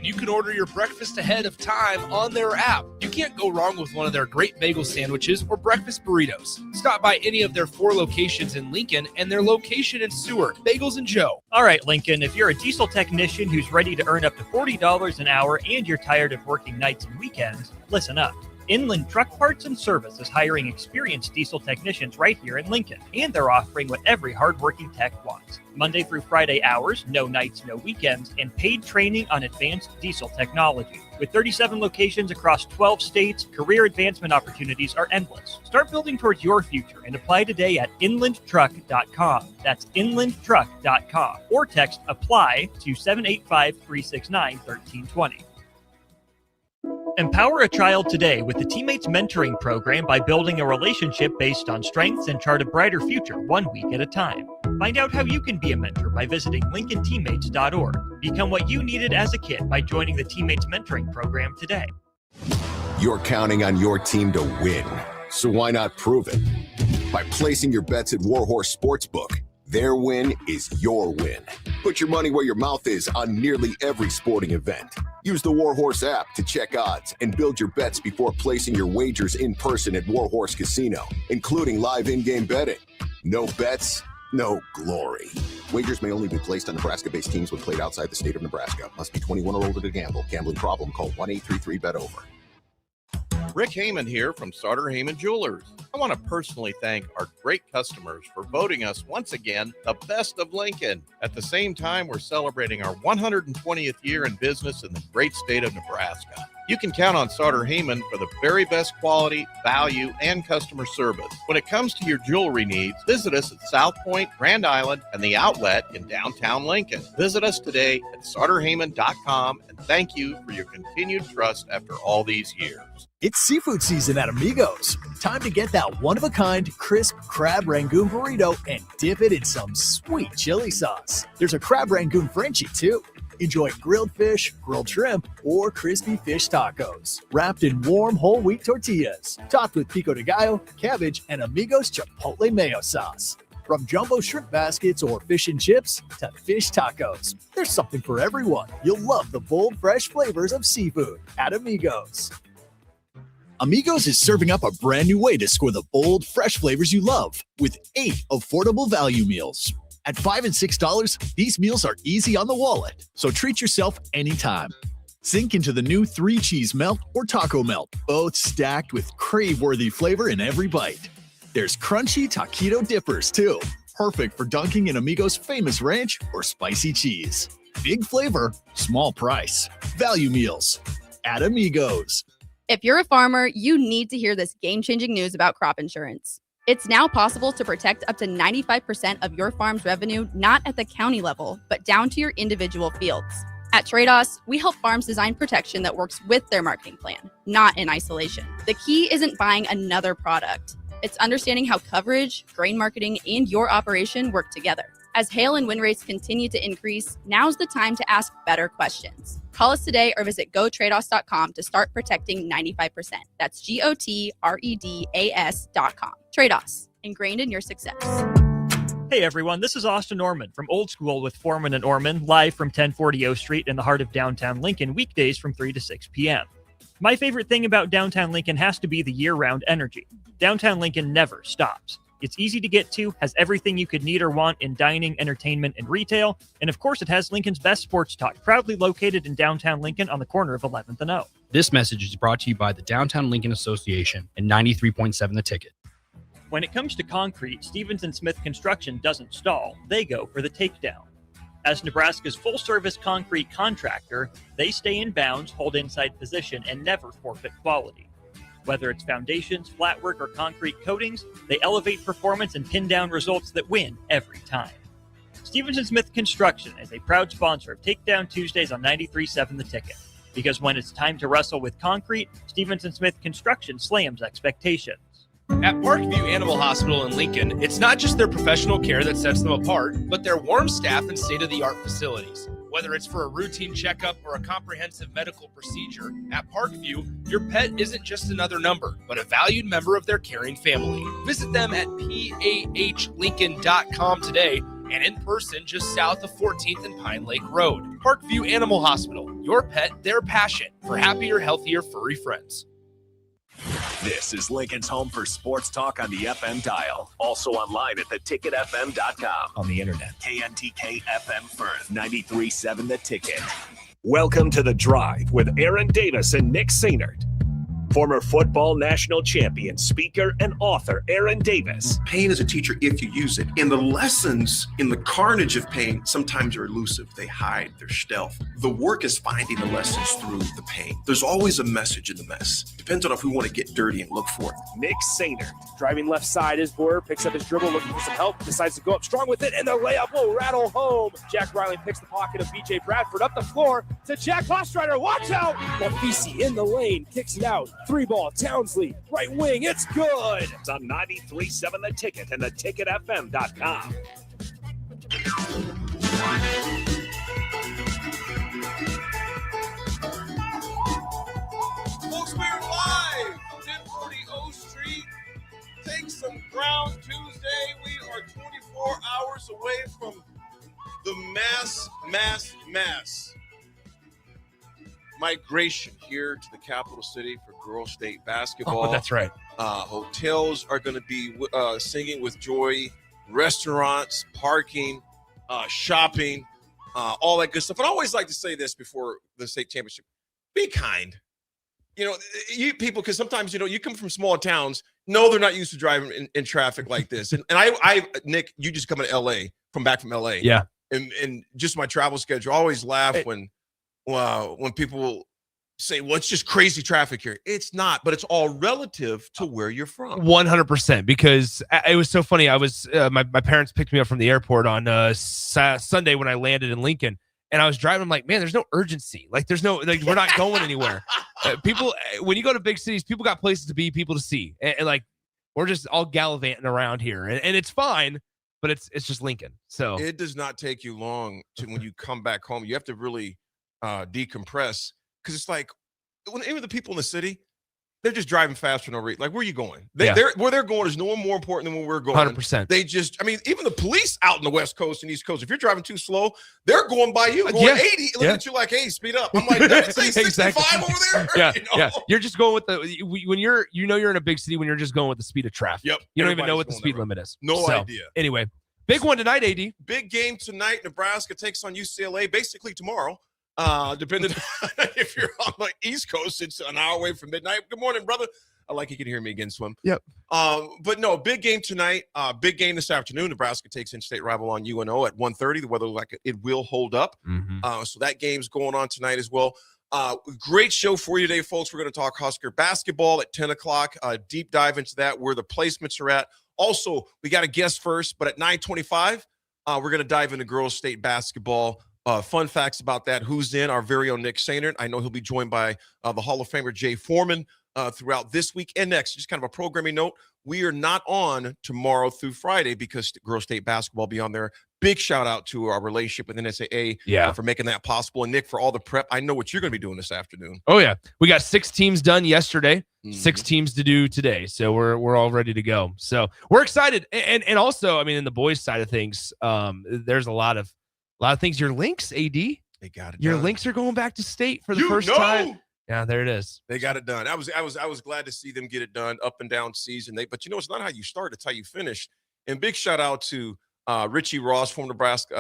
You can order your breakfast ahead of time on their app. You can't go wrong with one of their great bagel sandwiches or breakfast burritos. Stop by any of their 4 locations in Lincoln and their location in Seward. Bagels and Joe. All right, Lincoln, if you're a diesel technician who's ready to earn up to $40 an hour and you're tired of working nights and weekends, listen up. Inland Truck Parts and Service is hiring experienced diesel technicians right here in Lincoln, and they're offering what every hardworking tech wants. Monday through Friday hours, no nights, no weekends, and paid training on advanced diesel technology. With 37 locations across 12 states, career advancement opportunities are endless. Start building towards your future and apply today at inlandtruck.com. That's inlandtruck.com. Or text APPLY to 785-369-1320. Empower a child today with the Teammates Mentoring Program by building a relationship based on strengths and chart a brighter future 1 week at a time. Find out how you can be a mentor by visiting lincolnteammates.org. Become what you needed as a kid by joining the Teammates Mentoring Program today. You're counting on your team to win, so why not prove it? By placing your bets at Warhorse Sportsbook. Their win is your win. Put your money where your mouth is on nearly every sporting event. Use the Warhorse app to check odds and build your bets before placing your wagers in person at Warhorse Casino, including live in-game betting. No bets, no glory. Wagers may only be placed on Nebraska-based teams when played outside the state of Nebraska. Must be 21 or older to gamble. Gambling problem? Call 1-833-BET-OVER. Rick Heyman here from Sauter Heyman Jewelers. I want to personally thank our great customers for voting us once again the best of Lincoln. At the same time, we're celebrating our 120th year in business in the great state of Nebraska. You can count on Sauter Heyman for the very best quality, value, and customer service. When it comes to your jewelry needs, visit us at South Point, Grand Island, and the Outlet in downtown Lincoln. Visit us today at sauterheyman.com, and thank you for your continued trust after all these years. It's seafood season at Amigos. Time to get that one-of-a-kind crisp crab rangoon burrito and dip it in some sweet chili sauce. There's a crab rangoon Frenchie, too. Enjoy grilled fish, grilled shrimp, or crispy fish tacos, wrapped in warm whole wheat tortillas, topped with pico de gallo, cabbage, and Amigos Chipotle mayo sauce. From jumbo shrimp baskets or fish and chips to fish tacos, there's something for everyone. You'll love the bold, fresh flavors of seafood at Amigos. Amigos is serving up a brand new way to score the bold, fresh flavors you love with 8 affordable value meals. At $5 and $6, these meals are easy on the wallet, so treat yourself anytime. Sink into the new 3-cheese melt or taco melt, both stacked with crave-worthy flavor in every bite. There's crunchy taquito dippers, too, perfect for dunking in Amigos' famous ranch or spicy cheese. Big flavor, small price. Value meals at Amigos. If you're a farmer, you need to hear this game-changing news about crop insurance. It's now possible to protect up to 95% of your farm's revenue, not at the county level, but down to your individual fields. At Trade-Offs, we help farms design protection that works with their marketing plan, not in isolation. The key isn't buying another product. It's understanding how coverage, grain marketing, and your operation work together. As hail and wind rates continue to increase, now's the time to ask better questions. Call us today or visit gotradeoffs.com to start protecting 95%. That's GOTREDAS.com. Trade-Offs, ingrained in your success. Hey everyone, this is Austin Orman from Old School with Foreman and Orman, live from 1040 O Street in the heart of downtown Lincoln, weekdays from 3 to 6 p.m. My favorite thing about downtown Lincoln has to be the year-round energy. Downtown Lincoln never stops. It's easy to get to, has everything you could need or want in dining, entertainment, and retail, and of course it has Lincoln's best sports talk, proudly located in downtown Lincoln on the corner of 11th and O. This message is brought to you by the Downtown Lincoln Association and 93.7 The Ticket. When it comes to concrete, Stevens & Smith Construction doesn't stall, they go for the takedown. As Nebraska's full-service concrete contractor, they stay in bounds, hold inside position, and never forfeit quality. Whether it's foundations, flatwork, or concrete coatings, they elevate performance and pin down results that win every time. Stevens & Smith Construction is a proud sponsor of Takedown Tuesdays on 93.7 The Ticket. Because when it's time to wrestle with concrete, Stevens & Smith Construction slams expectations. At Parkview Animal Hospital in Lincoln, it's not just their professional care that sets them apart, but their warm staff and state-of-the-art facilities. Whether it's for a routine checkup or a comprehensive medical procedure, at Parkview, your pet isn't just another number, but a valued member of their caring family. Visit them at PAHLincoln.com today and in person just south of 14th and Pine Lake Road. Parkview Animal Hospital, your pet their passion for happier, healthier, furry friends. This is Lincoln's home for sports talk on the FM dial. Also online at theticketfm.com. On the internet, KNTK FM Firth, 93.7 The Ticket. Welcome to The Drive with Aaron Davis and Nick Sainert. Former football national champion, speaker, and author Aaron Davis. Pain is a teacher if you use it. And the lessons in the carnage of pain sometimes are elusive. They hide, they're stealth. The work is finding the lessons through the pain. There's always a message in the mess. Depends on if we want to get dirty and look for it. Nick Sainert. Driving left side is Boyer, picks up his dribble, looking for some help, decides to go up strong with it, and the layup will rattle home. Jack Riley picks the pocket of B.J. Bradford up the floor to Jack Hostrider. Watch out! Lafisi in the lane, kicks it out. 3-ball, Townsley, right wing, it's good! It's on 93.7 The Ticket and theticketfm.com. Folks, we're live, 1040 O Street. Take some ground Tuesday. We are 24 hours away from the mass migration here to the capital city for girls state basketball. Oh, that's right. Hotels are going to be singing with joy. Restaurants, parking, shopping, all that good stuff. And I always like to say this before the state championship: be kind. You know, you people, because sometimes, you know, you come from small towns. No, they're not used to driving in traffic like this. And I, Nick, you just come to L.A. back from L.A. Yeah. And just my travel schedule, I always laugh when people say, well, it's just crazy traffic here. It's not, but it's all relative to where you're from. 100%, because it was so funny. I was my parents picked me up from the airport on Sunday when I landed in Lincoln, and I was driving. I'm like, man, there's no urgency. Like, there's no, like, we're not going anywhere. People, when you go to big cities, people got places to be, people to see, and like, we're just all gallivanting around here, and it's fine, but it's just Lincoln. So it does not take you long to when you come back home. You have to really decompress, because it's like even the people in the city, they're just driving fast for no reason. Like, where are you going? Where they're going is no more important than where we're going. 100%. They just, I mean, even the police out in the West Coast and East Coast, if you're driving too slow, they're going by you, going 80, looking at you like, hey, speed up. I'm like, did it say 65 over there? Yeah, you know? yeah. You're just going with when you're in a big city, when you're just going with the speed of traffic. Yep. You don't even know what the speed limit is. No idea. Anyway, big one tonight, AD. Big game tonight. Nebraska takes on UCLA basically tomorrow. Depending on if you're on the East Coast, it's an hour away from midnight. Good morning, brother. I like you can hear me again, Swim. Yep. But no, big game tonight. Big game this afternoon. Nebraska takes in-state rival on UNO at 1:30. The weather like it will hold up. Mm-hmm. So that game's going on tonight as well. Great show for you today, folks. We're going to talk Husker basketball at 10 o'clock. Deep dive into that, where the placements are at. Also, we got a guest first, but at 9:25, we're going to dive into girls state basketball. Fun facts about that. Who's in? Our very own Nick Sainert. I know he'll be joined by the Hall of Famer Jay Foreman throughout this week and next. Just kind of a programming note. We are not on tomorrow through Friday because girls state basketball will be on there. Big shout out to our relationship with NSAA for making that possible. And Nick, for all the prep. I know what you're going to be doing this afternoon. Oh, yeah. We got 6 teams done yesterday, 6 teams to do today. So we're all ready to go. So we're excited. And also, I mean, in the boys side of things, there's a lot of things. Your links, AD. They got it. Your done. links are going back to state for the first time. Yeah, there it is. They got it done. I was glad to see them get it done. Up and down season. But you know, it's not how you start; it's how you finish. And big shout out to Richie Ross, former Nebraska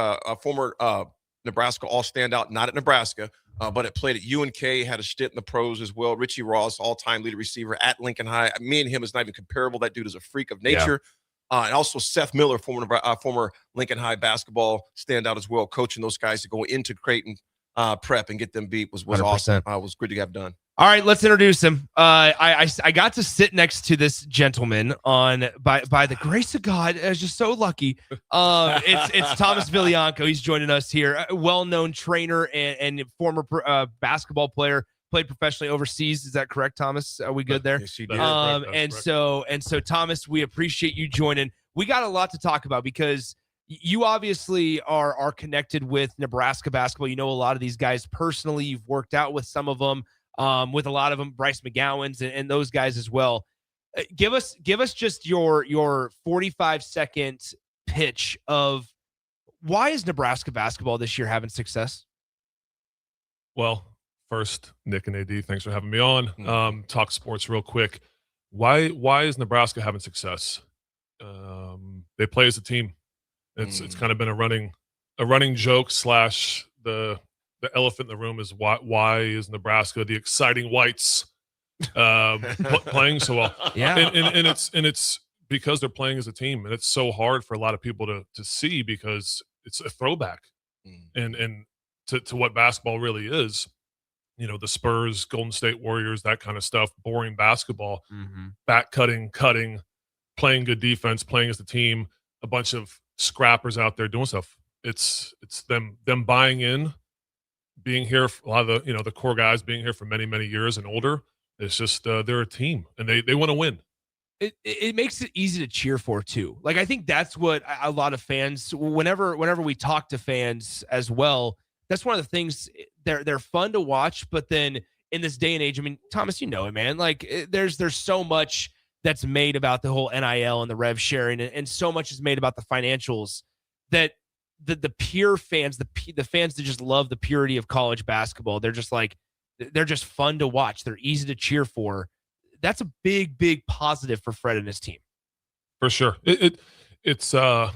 All Standout, not at Nebraska, but it played at UNK. Had a stint in the pros as well. Richie Ross, all-time leader receiver at Lincoln High. Me and him is not even comparable. That dude is a freak of nature. And also Seth Miller, former Lincoln High basketball standout as well, coaching those guys to go into Creighton prep and get them beat was 100%. Awesome. Was good to have done. All right, let's introduce him. I got to sit next to this gentleman by the grace of God. I was just so lucky. It's Thomas Villianco. He's joining us here. A well-known trainer and former basketball player. Played professionally overseas. Is that correct, Thomas? Are we good there? Yes, you did. So Thomas, we appreciate you joining. We got a lot to talk about because you obviously are connected with Nebraska basketball. You know a lot of these guys personally. You've worked out with some of them, with a lot of them, Bryce McGowan's and those guys as well. Give us just your 45-second pitch of why is Nebraska basketball this year having success? Well, First, Nick and AD, thanks for having me on. Talk sports real quick. Why is Nebraska having success? They play as a team. It's kind of been a running joke / the elephant in the room is why is Nebraska, the exciting whites, playing so well? Yeah, and it's because they're playing as a team, and it's so hard for a lot of people to see because it's a throwback and to what basketball really is. The Spurs, Golden State Warriors, that kind of stuff, boring basketball, back cutting, playing good defense, playing as a team, a bunch of scrappers out there doing stuff. It's them buying in, being here, a lot of the core guys being here for many, many years and older. It's just they're a team, and they want to win. It makes it easy to cheer for too. Like, I think that's what a lot of fans, whenever we talk to fans as well, that's one of the things. They're fun to watch, but then in this day and age, I mean, Thomas, you know it, man. Like, there's so much that's made about the whole NIL and the rev sharing, and so much is made about the financials that the pure fans, the fans that just love the purity of college basketball, they're just fun to watch. They're easy to cheer for. That's a big positive for Fred and his team. For sure. That's why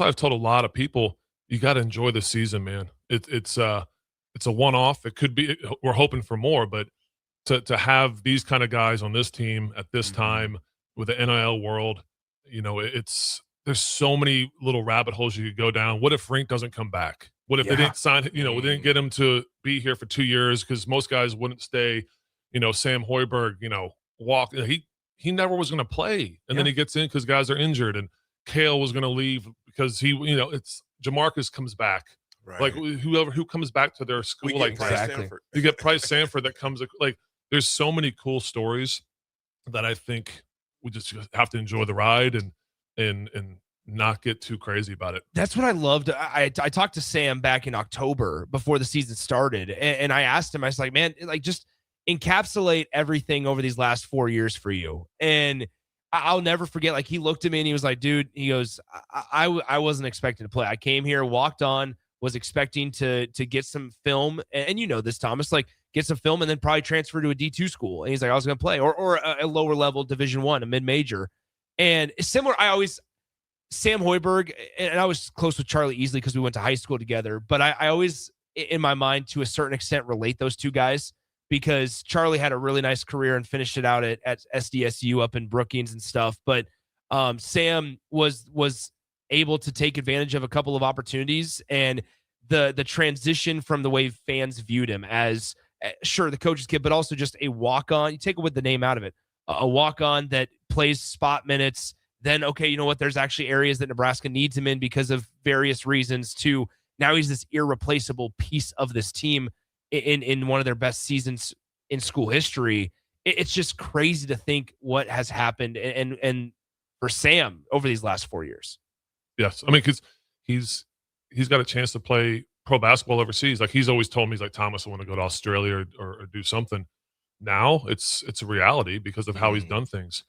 I've told a lot of people, you got to enjoy the season, man. It's a one-off. It could be, we're hoping for more, but to have these kind of guys on this team at this time with the NIL world, there's so many little rabbit holes you could go down. What if Rink doesn't come back? What if they didn't sign, we didn't get him to be here for 2 years because most guys wouldn't stay. Sam Hoiberg, walk. He never was going to play, and then he gets in because guys are injured, and Kale was going to leave because it's Jamarcus comes back. Right. Like who comes back to their school, like you get Price Sanford that comes. Like, there's so many cool stories that I think we just have to enjoy the ride and not get too crazy about it. That's what I loved. I talked to Sam back in October before the season started, and I asked him, I was like, man, like, just encapsulate everything over these last 4 years for you. And I'll never forget, like, he looked at me and he was like, dude, he goes, I wasn't expecting to play. I came here, walked on, was expecting to get some film. And you know this, Thomas, like, get some film and then probably transfer to a D2 school. And he's like, I was going to play or a lower level Division I, a mid-major. And similar, Sam Hoiberg, and I was close with Charlie Easley because we went to high school together, but I always, in my mind, to a certain extent, relate those two guys, because Charlie had a really nice career and finished it out at SDSU up in Brookings and stuff. But Sam was able to take advantage of a couple of opportunities, and the transition from the way fans viewed him as, sure, the coach's kid, but also just a walk-on. You take away the name out of it, a walk-on that plays spot minutes. Then, okay, you know what? There's actually areas that Nebraska needs him in because of various reasons. To now he's this irreplaceable piece of this team in one of their best seasons in school history. It's just crazy to think what has happened and for Sam over these last 4 years. Yes, I mean, because he's got a chance to play pro basketball overseas. Like, he's always told me, he's like, Thomas, I want to go to Australia or do something. Now it's a reality because of how he's done things.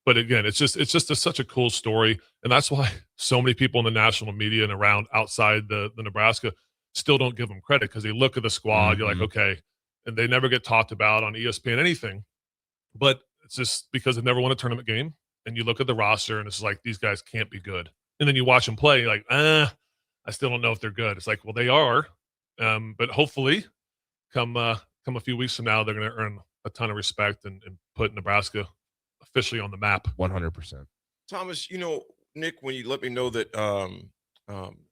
But again, it's just such a cool story, and that's why so many people in the national media and around outside the Nebraska still don't give them credit, because they look at the squad, you're like, okay, and they never get talked about on ESPN, anything. But it's just because they never won a tournament game, and you look at the roster, and it's like, these guys can't be good. And then you watch them play, you're like, I still don't know if they're good. It's like, well, they are, but hopefully, come a few weeks from now, they're going to earn a ton of respect and put Nebraska officially on the map. 100%. Thomas, Nick, when you let me know that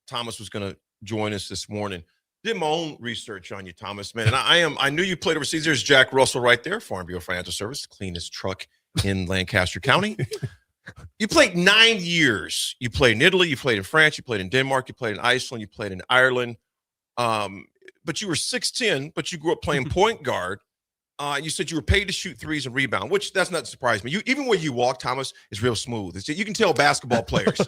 Thomas was going to join us this morning, did my own research on you, Thomas, man. And I knew you played overseas. There's Jack Russell right there, Farm Bureau Financial Service, the cleanest truck in Lancaster County. You played 9 years. You played in Italy, you played in France, you played in Denmark, you played in Iceland, you played in Ireland. But you were 6'10", but you grew up playing point guard. You said you were paid to shoot threes and rebound, which that's not surprise me. Even when you walk, Thomas, is real smooth. You can tell basketball players,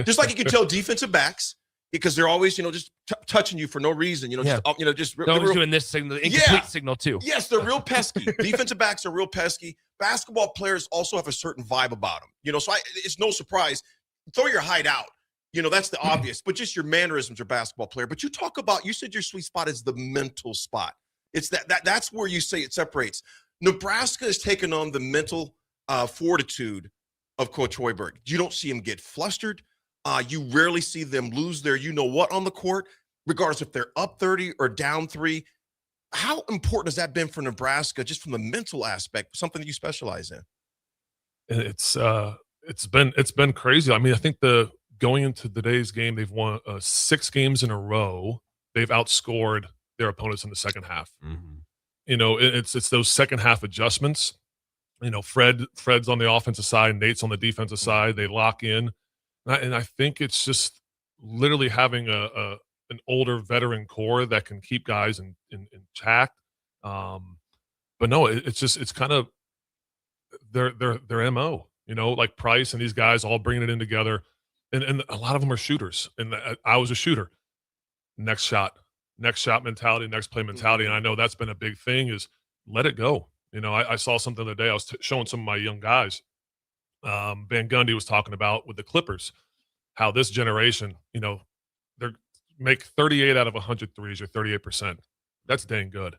just like you can tell defensive backs, because they're always, just touching you for no reason. Just doing this signal, incomplete signal too. Yes, they're real pesky. Defensive backs are real pesky. Basketball players also have a certain vibe about them. So it's no surprise. Throw your height out. That's the obvious, but just your mannerisms are basketball player. But you said your sweet spot is the mental spot. It's that's where you say it separates. Nebraska has taken on the mental fortitude of Coach Hoiberg. You don't see him get flustered. You rarely see them lose their you-know-what on the court, regardless if they're up 30 or down 3. How important has that been for Nebraska, just from the mental aspect, something that you specialize in? It's been crazy. I mean, I think going into today's game, they've won 6 games in a row. They've outscored their opponents in the second half. You know, it's those second half adjustments. You know, Fred's on the offensive side, Nate's on the defensive side. They lock in, and I think it's just literally having an older veteran core that can keep guys in check. But no, it's kind of their MO. You know, like Price and these guys all bringing it in together, and a lot of them are shooters. And I was a shooter. Next shot mentality, next play mentality. And I know that's been a big thing, is let it go. You know, I saw something the other day. I was showing some of my young guys. Van Gundy was talking about with the Clippers, how this generation, you know, they make 38 out of 100 threes, or 38%. That's dang good.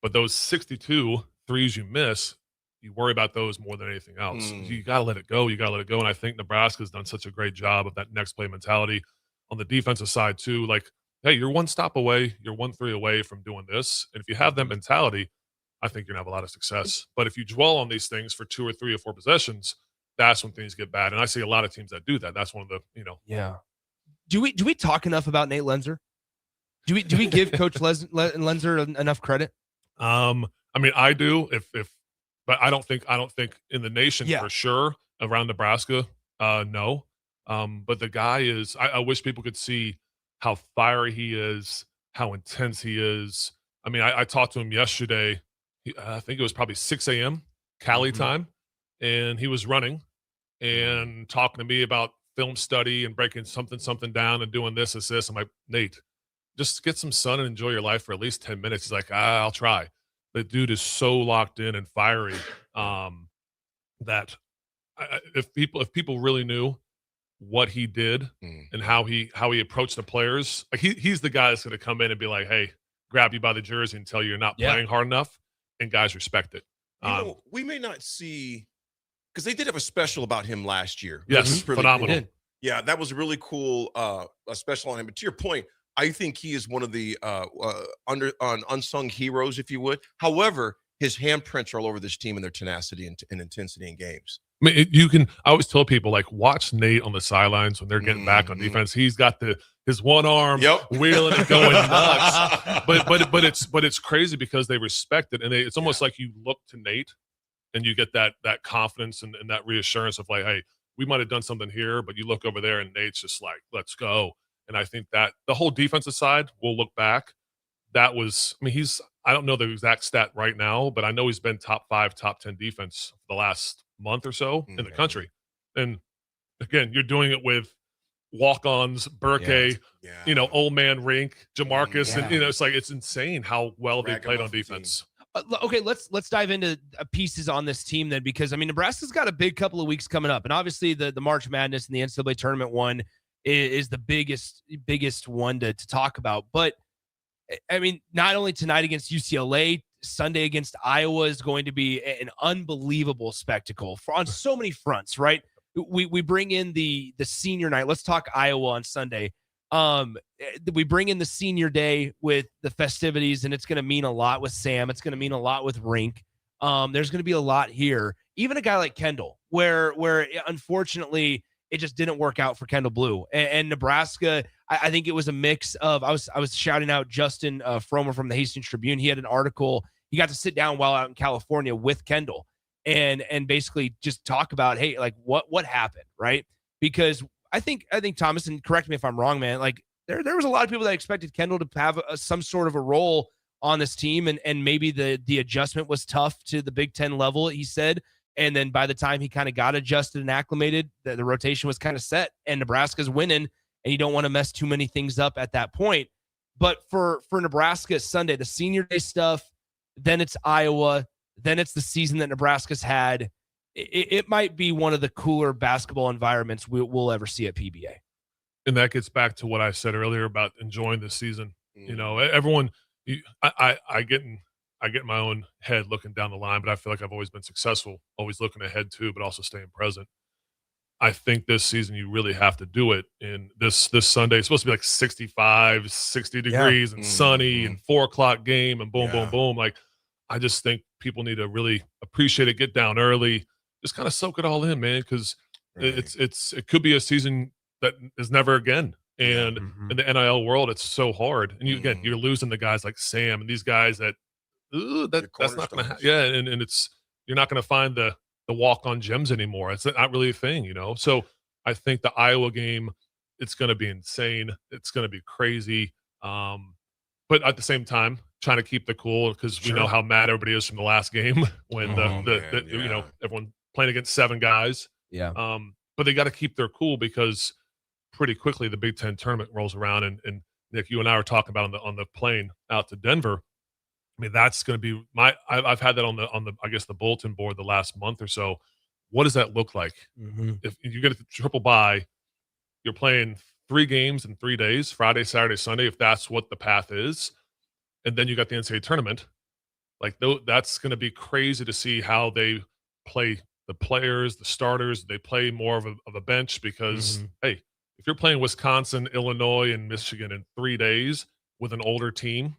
But those 62 threes you miss, you worry about those more than anything else. You got to let it go. You got to let it go. And I think Nebraska's done such a great job of that next play mentality on the defensive side too. Like, hey, you're one stop away, you're 1 3 away from doing this. And if you have that mentality, I think you're going to have a lot of success. But if you dwell on these things for 2 or 3 or 4 possessions, that's when things get bad. And I see a lot of teams that do that. That's one of the, you know. Yeah. Do we talk enough about Nate Lenzer? Do we give Coach Lenzer enough credit? I mean, I do. But I don't think in the nation for sure around Nebraska. No. But the guy is. I wish people could see how fiery he is, how intense he is. I mean, I talked to him yesterday. I think it was probably 6 a.m. Cali time, and he was running and talking to me about film study and breaking something down and doing this. I'm like, Nate, just get some sun and enjoy your life for at least 10 minutes. He's like, I'll try. The dude is so locked in and fiery that if people really knew what he did and how he approached the players, like he's the guy that's going to come in and be like, hey, grab you by the jersey and tell you you're not playing hard enough, and guys respect it. You know, we may not see, because they did have a special about him last year. Yes, really phenomenal. Cool. Yeah, that was a really cool a special on him. But to your point, I think he is one of the unsung heroes, if you would. However, his handprints are all over this team and their tenacity and intensity in games. I mean, I always tell people, like, watch Nate on the sidelines when they're getting back on defense. He's got his one arm wheeling and going nuts. But it's crazy because they respect it, and it's almost like you look to Nate and you get that confidence and that reassurance of like, hey, we might have done something here, but you look over there and Nate's just like, let's go. And I think that the whole defensive side, we'll look back. That was, I mean, I don't know the exact stat right now, but I know he's been top 5, top 10 defense the last month or so in the country. And again, you're doing it with walk-ons, Burke, you know, old man Rink, Jamarcus, and you know, it's like, it's insane how well they played on defense. Okay, let's dive into pieces on this team then, because I mean, Nebraska's got a big couple of weeks coming up, and obviously the March Madness and the NCAA tournament one is the biggest one to talk about. But I mean, not only tonight against UCLA, Sunday against Iowa is going to be an unbelievable spectacle on so many fronts, right? We bring in the senior night. Let's talk Iowa on Sunday. We bring in the senior day with the festivities, and it's going to mean a lot with Sam. It's going to mean a lot with Rink. There's going to be a lot here. Even a guy like Kendall, where unfortunately it just didn't work out for Kendall Blue and Nebraska. I think it was a mix of, I was shouting out Justin Fromer from the Hastings Tribune. He had an article. He got to sit down while out in California with Kendall and basically just talk about, hey, like what happened, right? Because I think Thomas, and correct me if I'm wrong, man, like there was a lot of people that expected Kendall to have some sort of a role on this team, and maybe the adjustment was tough to the Big Ten level, he said. And then by the time he kind of got adjusted and acclimated, the rotation was kind of set, and Nebraska's winning, and you don't want to mess too many things up at that point. But for Nebraska, Sunday, the senior day stuff, then it's Iowa, then it's the season that Nebraska's had. It might be one of the cooler basketball environments we'll ever see at PBA. And that gets back to what I said earlier about enjoying this season. You know, everyone, I get in I get in my own head looking down the line, but I feel like I've always been successful, always looking ahead too, but also staying present. I think this season you really have to do it. And this Sunday, it's supposed to be like 65, 60 degrees and sunny and 4:00 game and boom, boom, boom. Like, I just think people need to really appreciate it, get down early, just kind of soak it all in, man, because it could be a season that is never again. And in the NIL world, it's so hard. And you're losing the guys like Sam and these guys that that's not going to happen. Yeah, and you're not going to find the walk-on gems anymore. It's not really a thing, you know. So I think the Iowa game, it's going to be insane. It's going to be crazy. But at the same time, trying to keep the cool because we know how mad everybody is from the last game when you know, everyone playing against 7 guys. Yeah. But they got to keep their cool because pretty quickly the Big Ten tournament rolls around, and Nick, you and I were talking about on the plane out to Denver. I mean, that's going to be I've had that on the I guess the bulletin board the last month or so. What does that look like? If you get a triple bye, you're playing 3 games in 3 days, Friday, Saturday, Sunday, if that's what the path is. And then you got the NCAA tournament. Like, that's going to be crazy to see how they play the players, the starters. They play more of a bench because, hey, if you're playing Wisconsin, Illinois, and Michigan in 3 days with an older team,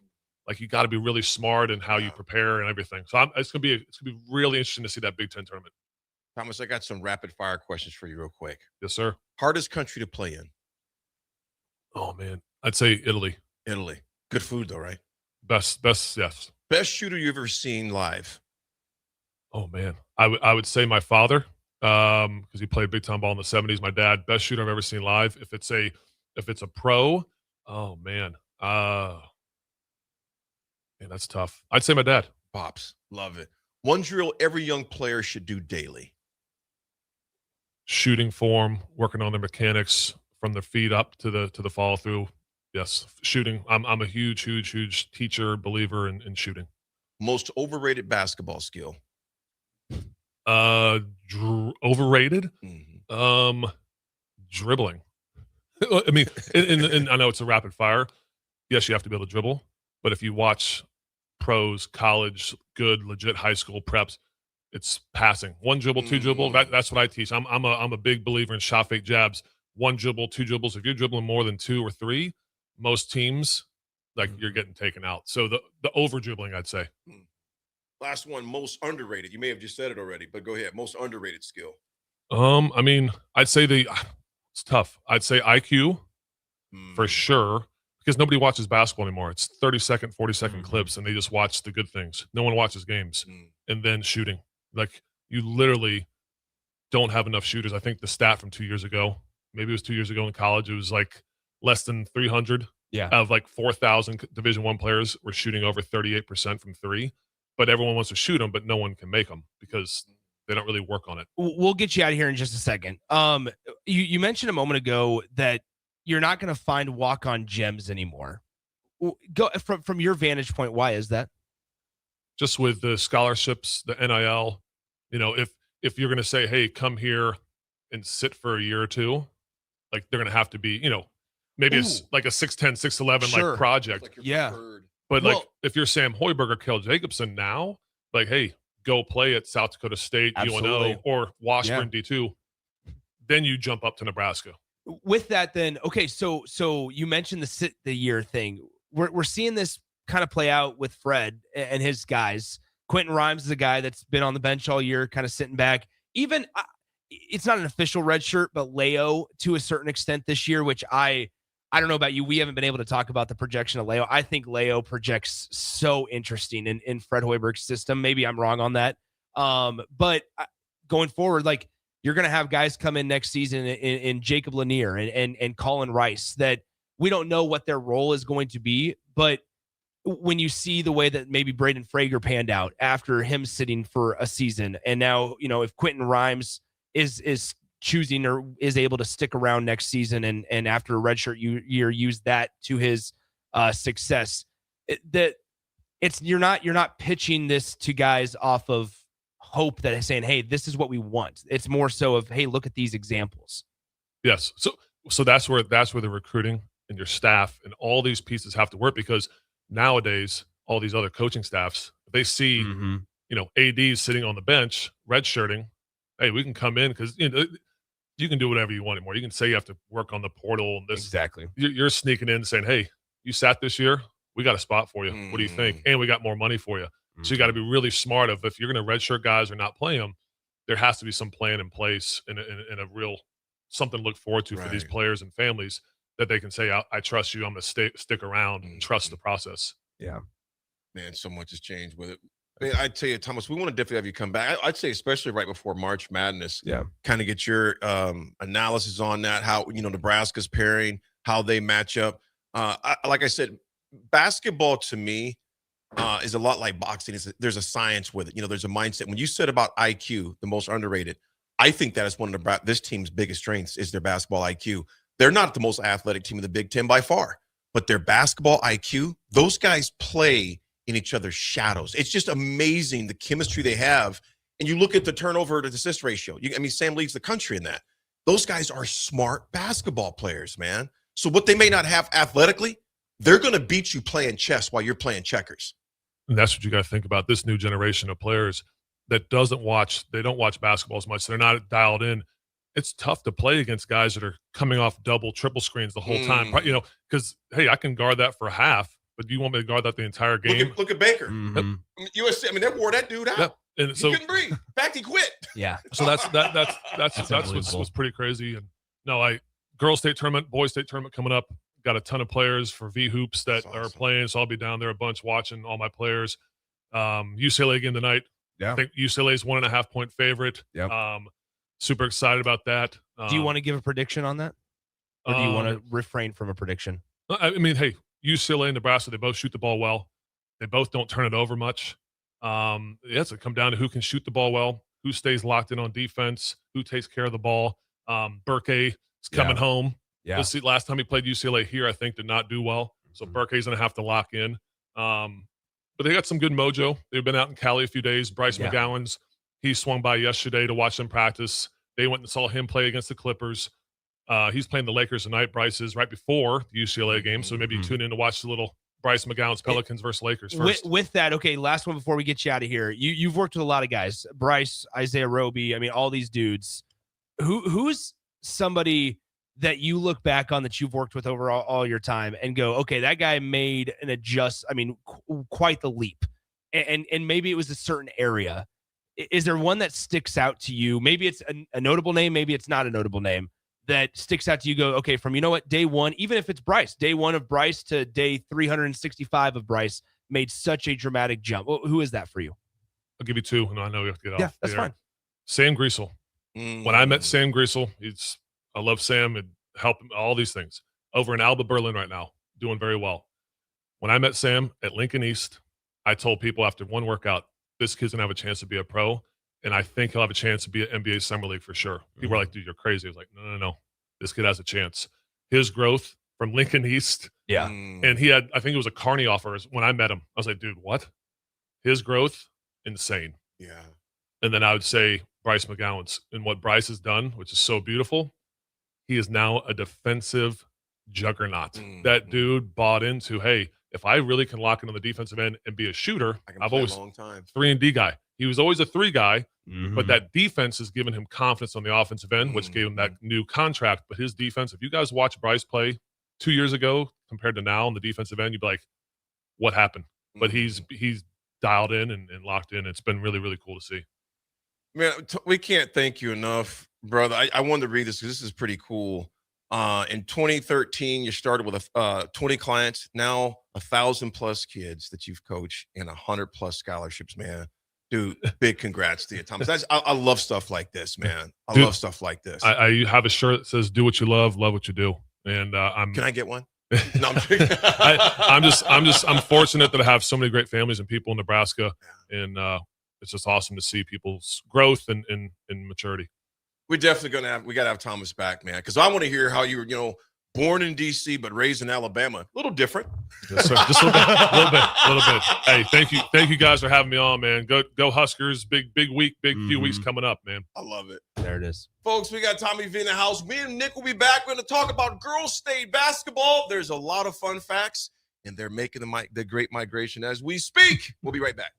like, you got to be really smart in how you prepare and everything. So it's gonna be really interesting to see that Big Ten tournament. Thomas, I got some rapid fire questions for you real quick. Yes, sir. Hardest country to play in? Oh, man. I'd say Italy. Italy. Good food, though, right? Best, yes. Best shooter you've ever seen live? Oh, man. I would say my father, because he played big time ball in the 70s. My dad, best shooter I've ever seen live. If it's a pro, oh, man. Man, that's tough. I'd say my dad. Pops. Love it. One drill every young player should do daily. Shooting form, working on their mechanics from their feet up to the follow through. Yes, shooting. I'm a huge teacher, believer in shooting. Most overrated basketball skill. Overrated. Dribbling. I mean, and I know it's a rapid fire. Yes, you have to be able to dribble, but if you watch pros, college, good, legit high school preps, it's passing. 1 dribble, 2 dribble. That's what I teach. I'm a big believer in shot fake jabs. 1 dribble, 2 dribbles. If you're dribbling more than 2 or 3, most teams, like, you're getting taken out. So the over dribbling, I'd say. Last one, most underrated. You may have just said it already, but go ahead. Most underrated skill. I mean, I'd say it's tough. I'd say IQ for sure, because nobody watches basketball anymore. It's 30-second, 40-second clips, and they just watch the good things. No one watches games. And then shooting. Like, you literally don't have enough shooters. I think the stat from 2 years ago, maybe it was 2 years ago in college, it was like less than 300 out of like 4,000 Division I players were shooting over 38% from 3. But everyone wants to shoot them, but no one can make them because they don't really work on it. We'll get you out of here in just a second. You mentioned a moment ago that you're not going to find walk-on gems anymore. Go from your vantage point. Why is that? Just with the scholarships, the NIL, you know, if you're going to say, hey, come here and sit for a year or 2, like, they're going to have to be, you know, maybe it's like a 6'10", 6'11", like, project. Like preferred. But like, if you're Sam Hoiberg or Kel Jacobson now, like, hey, go play at South Dakota State, UNO, or Washburn D2, then you jump up to Nebraska. With that, then, okay, so you mentioned the year thing. We're seeing this kind of play out with Fred and his guys. Quentin Rhymes is a guy that's been on the bench all year, kind of sitting back. Even it's not an official red shirt, but Leo to a certain extent this year, which I don't know about you. We haven't been able to talk about the projection of Leo. I think Leo projects so interesting in Fred Hoiberg's system. Maybe I'm wrong on that. But going forward, like, you're going to have guys come in next season in Jacob Lanier and Colin Rice that we don't know what their role is going to be. But when you see the way that maybe Braden Frager panned out after him sitting for a season, and now, you know, if Quentin Rhymes is choosing or is able to stick around next season and after a redshirt year use that to his success, you're not pitching this to guys off of hope that is saying, hey, this is what we want. It's more so of, hey, look at these examples. Yes. So that's where the recruiting and your staff and all these pieces have to work, because nowadays all these other coaching staffs, They see, you know, AD sitting on the bench, redshirting. Hey, we can come in because, you know, you can do whatever you want anymore. You can say you have to work on the portal and this. Exactly. You're sneaking in saying, hey, you sat this year. We got a spot for you. What do you think? And we got more money for you. So you got to be really smart of if you're going to redshirt guys or not play them, there has to be some plan in place and a real something to look forward to for these players and families that they can say, I trust you. I'm going to stick around and trust the process. Yeah. Man, so much has changed with it. Man, I tell you, Thomas, we want to definitely have you come back. I'd say especially right before March Madness. Yeah. Kind of get your analysis on that, how, you know, Nebraska's pairing, how they match up. Like I said, basketball to me is a lot like boxing. There's a science with it. You know, there's a mindset. When you said about IQ, the most underrated, I think that is one of this team's biggest strengths is their basketball IQ. They're not the most athletic team in the Big Ten by far, but their basketball IQ, those guys play in each other's shadows. It's just amazing the chemistry they have. And you look at the turnover to assist ratio. Sam leads the country in that. Those guys are smart basketball players, man. So what they may not have athletically, they're going to beat you playing chess while you're playing checkers. And that's what you got to think about. This new generation of players that don't watch basketball as much. They're not dialed in. It's tough to play against guys that are coming off double, triple screens the whole time. You know, because, hey, I can guard that for half, but do you want me to guard that the entire game? Look at Baker. USC, they wore that dude out. Yep. And so, he couldn't breathe. In fact, he quit. Yeah. So that's what's pretty crazy. And no, girls state tournament, boys state tournament coming up. Got a ton of players for V Hoops that are playing, so I'll be down there a bunch watching all my players. UCLA again tonight. Yeah. I think UCLA's 1.5 point favorite. Yep. Super excited about that. Do you want to give a prediction on that? Or do you want to refrain from a prediction? I mean, hey, UCLA and Nebraska, they both shoot the ball well. They both don't turn it over much. It's going to come down to who can shoot the ball well, who stays locked in on defense, who takes care of the ball. Burke is coming home. Yeah. Let's see, last time he played UCLA here, I think did not do well. So Burke's going to have to lock in. But they got some good mojo. They've been out in Cali a few days. Bryce McGowan's, he swung by yesterday to watch them practice. They went and saw him play against the Clippers. He's playing the Lakers tonight. Bryce is right before the UCLA game. So maybe you tune in to watch the little Bryce McGowan's Pelicans versus Lakers first. With that, okay, last one before we get you out of here. You've worked with a lot of guys. Bryce, Isaiah Roby, all these dudes. Who's somebody that you look back on that you've worked with over all your time and go, okay, that guy made an quite the leap. And maybe it was a certain area. Is there one that sticks out to you? Maybe it's a notable name, maybe it's not a notable name that sticks out to you. Go, okay, from, day one, even if it's Bryce, day one of Bryce to day 365 of Bryce made such a dramatic jump. Well, who is that for you? I'll give you two. And I know we have to get off. Yeah, that's fine. Sam Griesel. When I met Sam Griesel, I love Sam and help him, all these things. Over in Alba, Berlin right now, doing very well. When I met Sam at Lincoln East, I told people after one workout, this kid's going to have a chance to be a pro, and I think he'll have a chance to be an NBA Summer League for sure. People were like, dude, you're crazy. I was like, no. This kid has a chance. His growth from Lincoln East. Yeah. And he had, I think it was a Carney offer when I met him. I was like, dude, what? His growth, insane. Yeah. And then I would say Bryce McGowan's. And what Bryce has done, which is so beautiful, he is now a defensive juggernaut. That dude bought into, hey, if I really can lock in on the defensive end and be a shooter, I've always 3-and-D guy. He was always a 3 guy, but that defense has given him confidence on the offensive end, which gave him that new contract. But his defense, if you guys watch Bryce play 2 years ago compared to now on the defensive end, you'd be like, what happened? But he's dialed in and locked in. It's been really, really cool to see. Man, we can't thank you enough, brother. I wanted to read this because this is pretty cool. In 2013, you started with 20 clients, now 1,000+ kids that you've coached and 100+ scholarships, man. Dude, big congrats to you, Thomas. I love stuff like this, man. I love stuff like this. I have a shirt that says "Do what you love what you do," and Can I get one? No, I'm fortunate that I have so many great families and people in Nebraska, and it's just awesome to see people's growth and maturity. We're definitely we got to have Thomas back, man, because I want to hear how you were, born in D.C. but raised in Alabama. A little different. Yes, sir. Just a little bit. Hey, thank you guys for having me on, man. Go Huskers. Big week, few weeks coming up, man. I love it. There it is. Folks, we got Tommy V in the house. Me and Nick will be back. We're going to talk about girls state basketball. There's a lot of fun facts, and they're making the great migration as we speak. We'll be right back.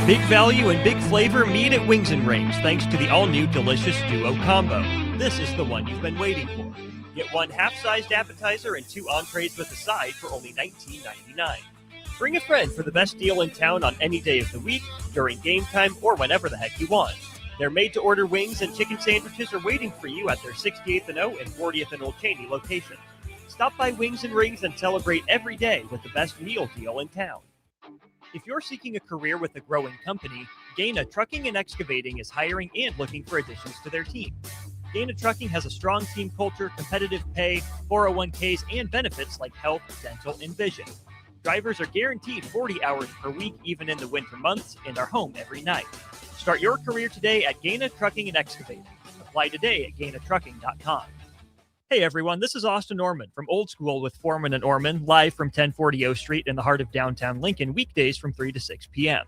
Big value and big flavor meet at Wings and Rings thanks to the all-new delicious Duo Combo. This is the one you've been waiting for. Get one half-sized appetizer and 2 entrees with a side for only $19.99. Bring a friend for the best deal in town on any day of the week, during game time, or whenever the heck you want. Their made-to-order wings and chicken sandwiches are waiting for you at their 68th and O and 40th and Old Cheney locations. Stop by Wings and Rings and celebrate every day with the best meal deal in town. If you're seeking a career with a growing company, Gaina Trucking and Excavating is hiring and looking for additions to their team. Gaina Trucking has a strong team culture, competitive pay, 401ks, and benefits like health, dental, and vision. Drivers are guaranteed 40 hours per week, even in the winter months, and are home every night. Start your career today at Gaina Trucking and Excavating. Apply today at GainaTrucking.com. Hey everyone, this is Austin Orman from Old School with Foreman and Orman, live from 1040 O Street in the heart of downtown Lincoln, weekdays from 3 to 6 p.m.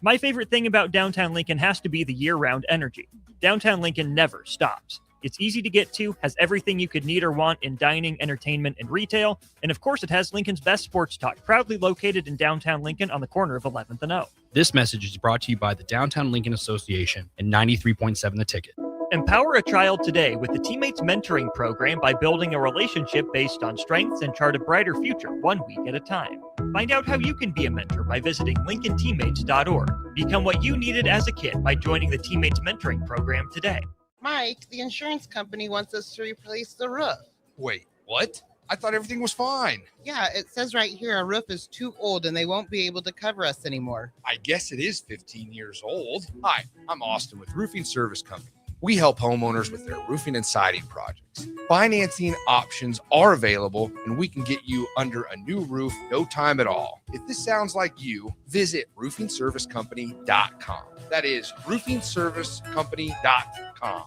My favorite thing about downtown Lincoln has to be the year-round energy. Downtown Lincoln never stops. It's easy to get to, has everything you could need or want in dining, entertainment, and retail, and of course it has Lincoln's best sports talk, proudly located in downtown Lincoln on the corner of 11th and O. This message is brought to you by the Downtown Lincoln Association and 93.7 The Ticket. Empower a child today with the Teammates Mentoring Program by building a relationship based on strengths and chart a brighter future 1 week at a time. Find out how you can be a mentor by visiting LincolnTeammates.org. Become what you needed as a kid by joining the Teammates Mentoring Program today. Mike, the insurance company wants us to replace the roof. Wait, what? I thought everything was fine. Yeah, it says right here our roof is too old and they won't be able to cover us anymore. I guess it is 15 years old. Hi, I'm Austin with Roofing Service Company. We help homeowners with their roofing and siding projects. Financing options are available, and we can get you under a new roof no time at all. If this sounds like you, visit roofingservicecompany.com. That is roofingservicecompany.com.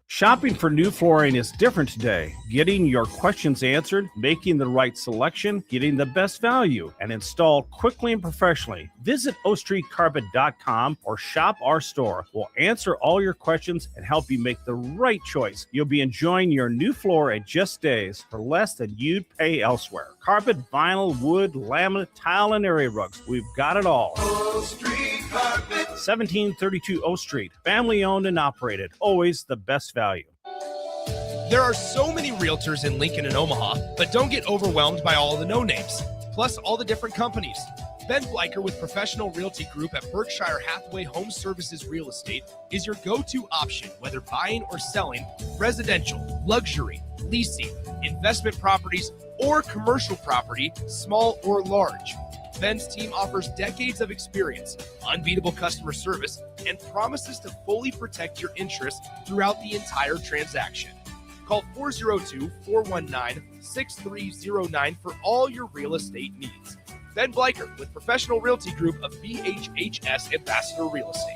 Shopping for new flooring is different today. Getting your questions answered, making the right selection, getting the best value, and installed quickly and professionally. Visit ostreetcarpet.com or shop our store. We'll answer all your questions and help you make the right choice. You'll be enjoying your new floor in just days for less than you'd pay elsewhere. Carpet, vinyl, wood, laminate, tile, and area rugs. We've got it all. O Street Carpet. 1732 O Street. Family owned and operated. Always the best value. There are so many realtors in Lincoln and Omaha, but don't get overwhelmed by all the no-names, plus all the different companies. Ben Bleicher with Professional Realty Group at Berkshire Hathaway Home Services Real Estate is your go-to option, whether buying or selling residential, luxury, leasing, investment properties, or commercial property, small or large. Ben's team offers decades of experience, unbeatable customer service, and promises to fully protect your interests throughout the entire transaction. Call 402-419-6309 for all your real estate needs. Ben Bleicher with Professional Realty Group of BHHS Ambassador Real Estate.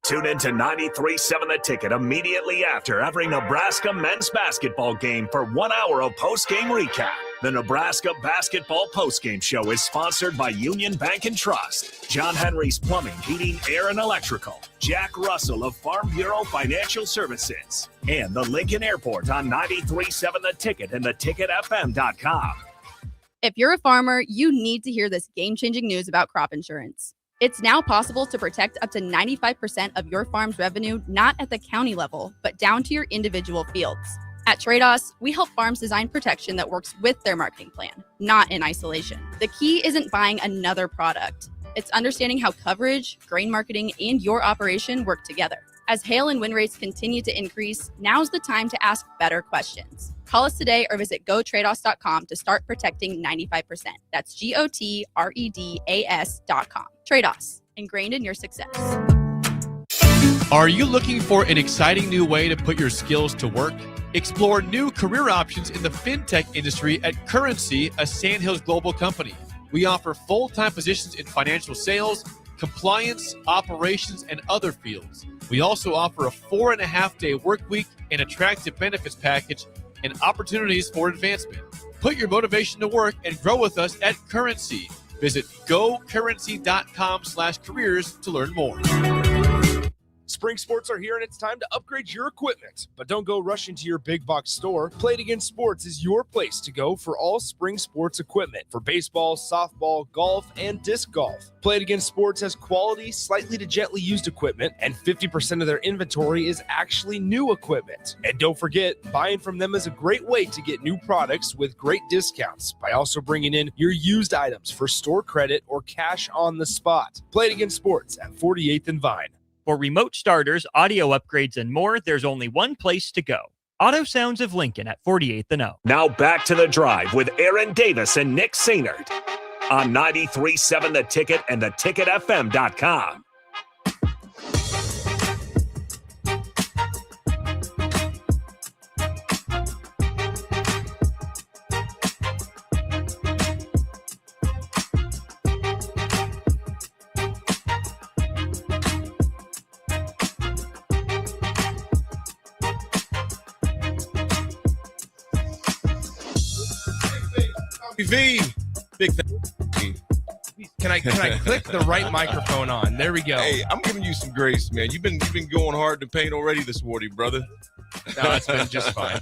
Tune in to 93.7 The Ticket immediately after every Nebraska men's basketball game for 1 hour of post-game recap. The Nebraska Basketball Postgame Show is sponsored by Union Bank and Trust, John Henry's Plumbing, Heating, Air, and Electrical, Jack Russell of Farm Bureau Financial Services, and the Lincoln Airport on 93.7 The Ticket and theticketfm.com. If you're a farmer, you need to hear this game-changing news about crop insurance. It's now possible to protect up to 95% of your farm's revenue, not at the county level, but down to your individual fields. At Trados, we help farms design protection that works with their marketing plan, not in isolation. The key isn't buying another product. It's understanding how coverage, grain marketing, and your operation work together. As hail and wind rates continue to increase, now's the time to ask better questions. Call us today or visit gotrados.com to start protecting 95%. That's GOTREDAS.com. Trados, ingrained in your success. Are you looking for an exciting new way to put your skills to work? Explore new career options in the fintech industry at Currency, a Sandhills global company. We offer full-time positions in financial sales, compliance, operations, and other fields. We also offer a 4.5-day work week, an attractive benefits package, and opportunities for advancement. Put your motivation to work and grow with us at Currency. Visit gocurrency.com/careers to learn more. Spring sports are here, and it's time to upgrade your equipment. But don't go rushing to your big box store. Play It Again Sports is your place to go for all spring sports equipment for baseball, softball, golf, and disc golf. Play It Again Sports has quality, slightly to gently used equipment, and 50% of their inventory is actually new equipment. And don't forget, buying from them is a great way to get new products with great discounts by also bringing in your used items for store credit or cash on the spot. Play It Again Sports at 48th and Vine. For remote starters, audio upgrades, and more, there's only one place to go. Auto Sounds of Lincoln at 48th and O. Now back to the Drive with Aaron Davis and Nick Sainert on 93.7 The Ticket and theticketfm.com. V. Big thing. Can I click the right microphone on? There we go. Hey, I'm giving you some grace, man. You've been going hard to paint already this morning, brother. No, it's been just fine.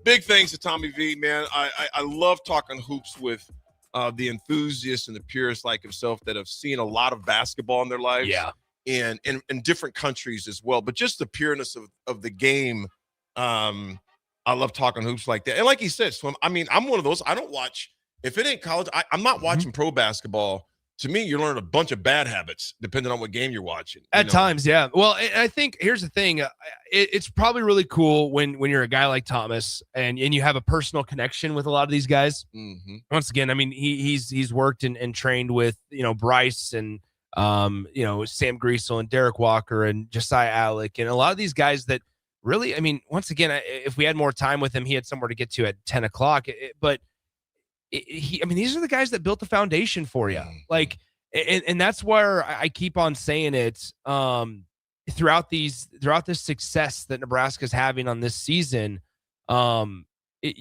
Big thanks to Tommy V, man. I love talking hoops with the enthusiasts and the purists like himself that have seen a lot of basketball in their lives. Yeah. And in different countries as well. But just the pureness of the game. I love talking hoops like that. And like he said, Swim, I mean, I'm one of those. I don't watch, if it ain't college, I'm not watching pro basketball. To me, you learn a bunch of bad habits depending on what game you're watching. At times, yeah. Well, I think here's the thing. It's probably really cool when you're a guy like Thomas and you have a personal connection with a lot of these guys. Mm-hmm. Once again, I mean, he's worked and trained with, Bryce and, Sam Griesel and Derek Walker and Josiah Alec and a lot of these guys that, really, I mean, once again, if we had more time with him, he had somewhere to get to at 10 o'clock. These are the guys that built the foundation for you. Like, and that's where I keep on saying it throughout this success that Nebraska's having on this season. It's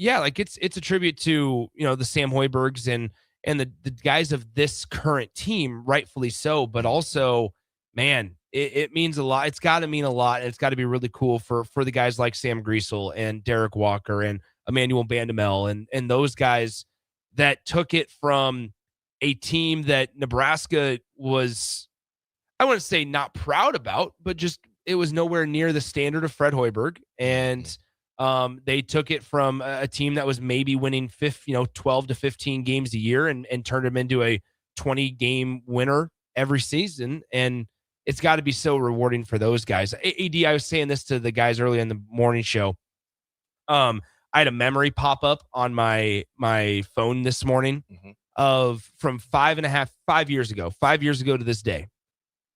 a tribute to, the Sam Hoibergs and the guys of this current team, rightfully so, but also, man, it means a lot. It's got to mean a lot. And it's got to be really cool for the guys like Sam Griesel and Derek Walker and Emmanuel Bandamel and those guys that took it from a team that Nebraska was, I wouldn't say not proud about, but just it was nowhere near the standard of Fred Hoiberg. And they took it from a team that was maybe winning 12 to 15 games a year and turned them into a 20-game winner every season. And it's got to be so rewarding for those guys. AD, I was saying this to the guys early in the morning show. I had a memory pop up on my phone this morning from 5 years ago to this day.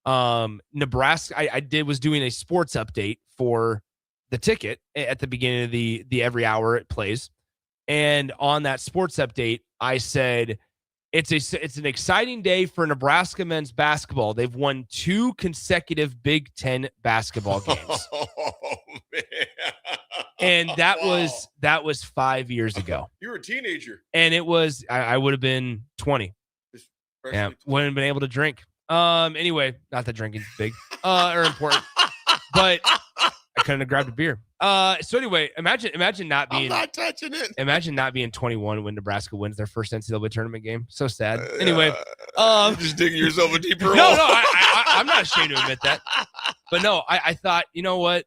Nebraska, I was doing a sports update for the Ticket at the beginning of the every hour it plays. And on that sports update, I said, it's an exciting day for Nebraska men's basketball. They've won 2 consecutive Big Ten basketball games. Oh, man. And that was 5 years ago. You were a teenager. And it was, I would have been 20. Yeah, wouldn't have been able to drink. Anyway, not that drinking's big or important, but I couldn't have grabbed a beer. So anyway, imagine not being. I'm not touching it. Imagine not being 21 when Nebraska wins their first NCAA tournament game. So sad. Anyway, you're just digging yourself a deeper hole. No, I'm not ashamed to admit that. But no, I thought, you know what?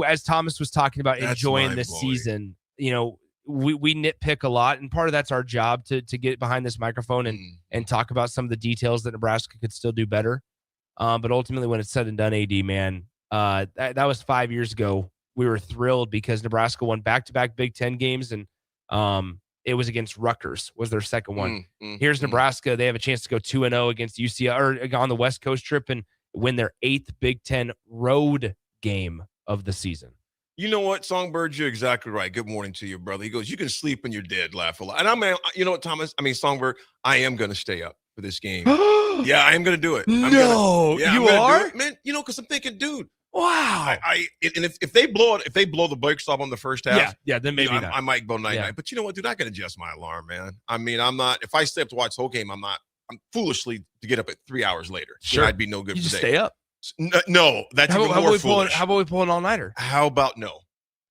As Thomas was talking about enjoying this season, we nitpick a lot, and part of that's our job to get behind this microphone and talk about some of the details that Nebraska could still do better. But ultimately, when it's said and done, AD, man, that was 5 years ago. We were thrilled because Nebraska won back-to-back Big Ten games, and it was against Rutgers, was their second one. Here's Nebraska. They have a chance to go 2-0 against UCLA or on the West Coast trip and win their 8th Big Ten road game of the season. You know what, Songbird, you're exactly right. Good morning to you, brother. He goes, you can sleep when you're dead, laugh a lot. And you know what, Thomas? Songbird, I am going to stay up for this game. Yeah, I am going to do it. You are? Man, because I'm thinking, dude. Wow. If they blow the brakes off on the first half, then maybe not. I might go night-night. But you know what, dude? I can adjust my alarm, man. I'm not. If I stay up to watch the whole game, I'm foolishly to get up at 3 hours later. Sure, I'd be no good. You for just day. stay up. No, that's even more foolish. How about we pull an all-nighter? How about no?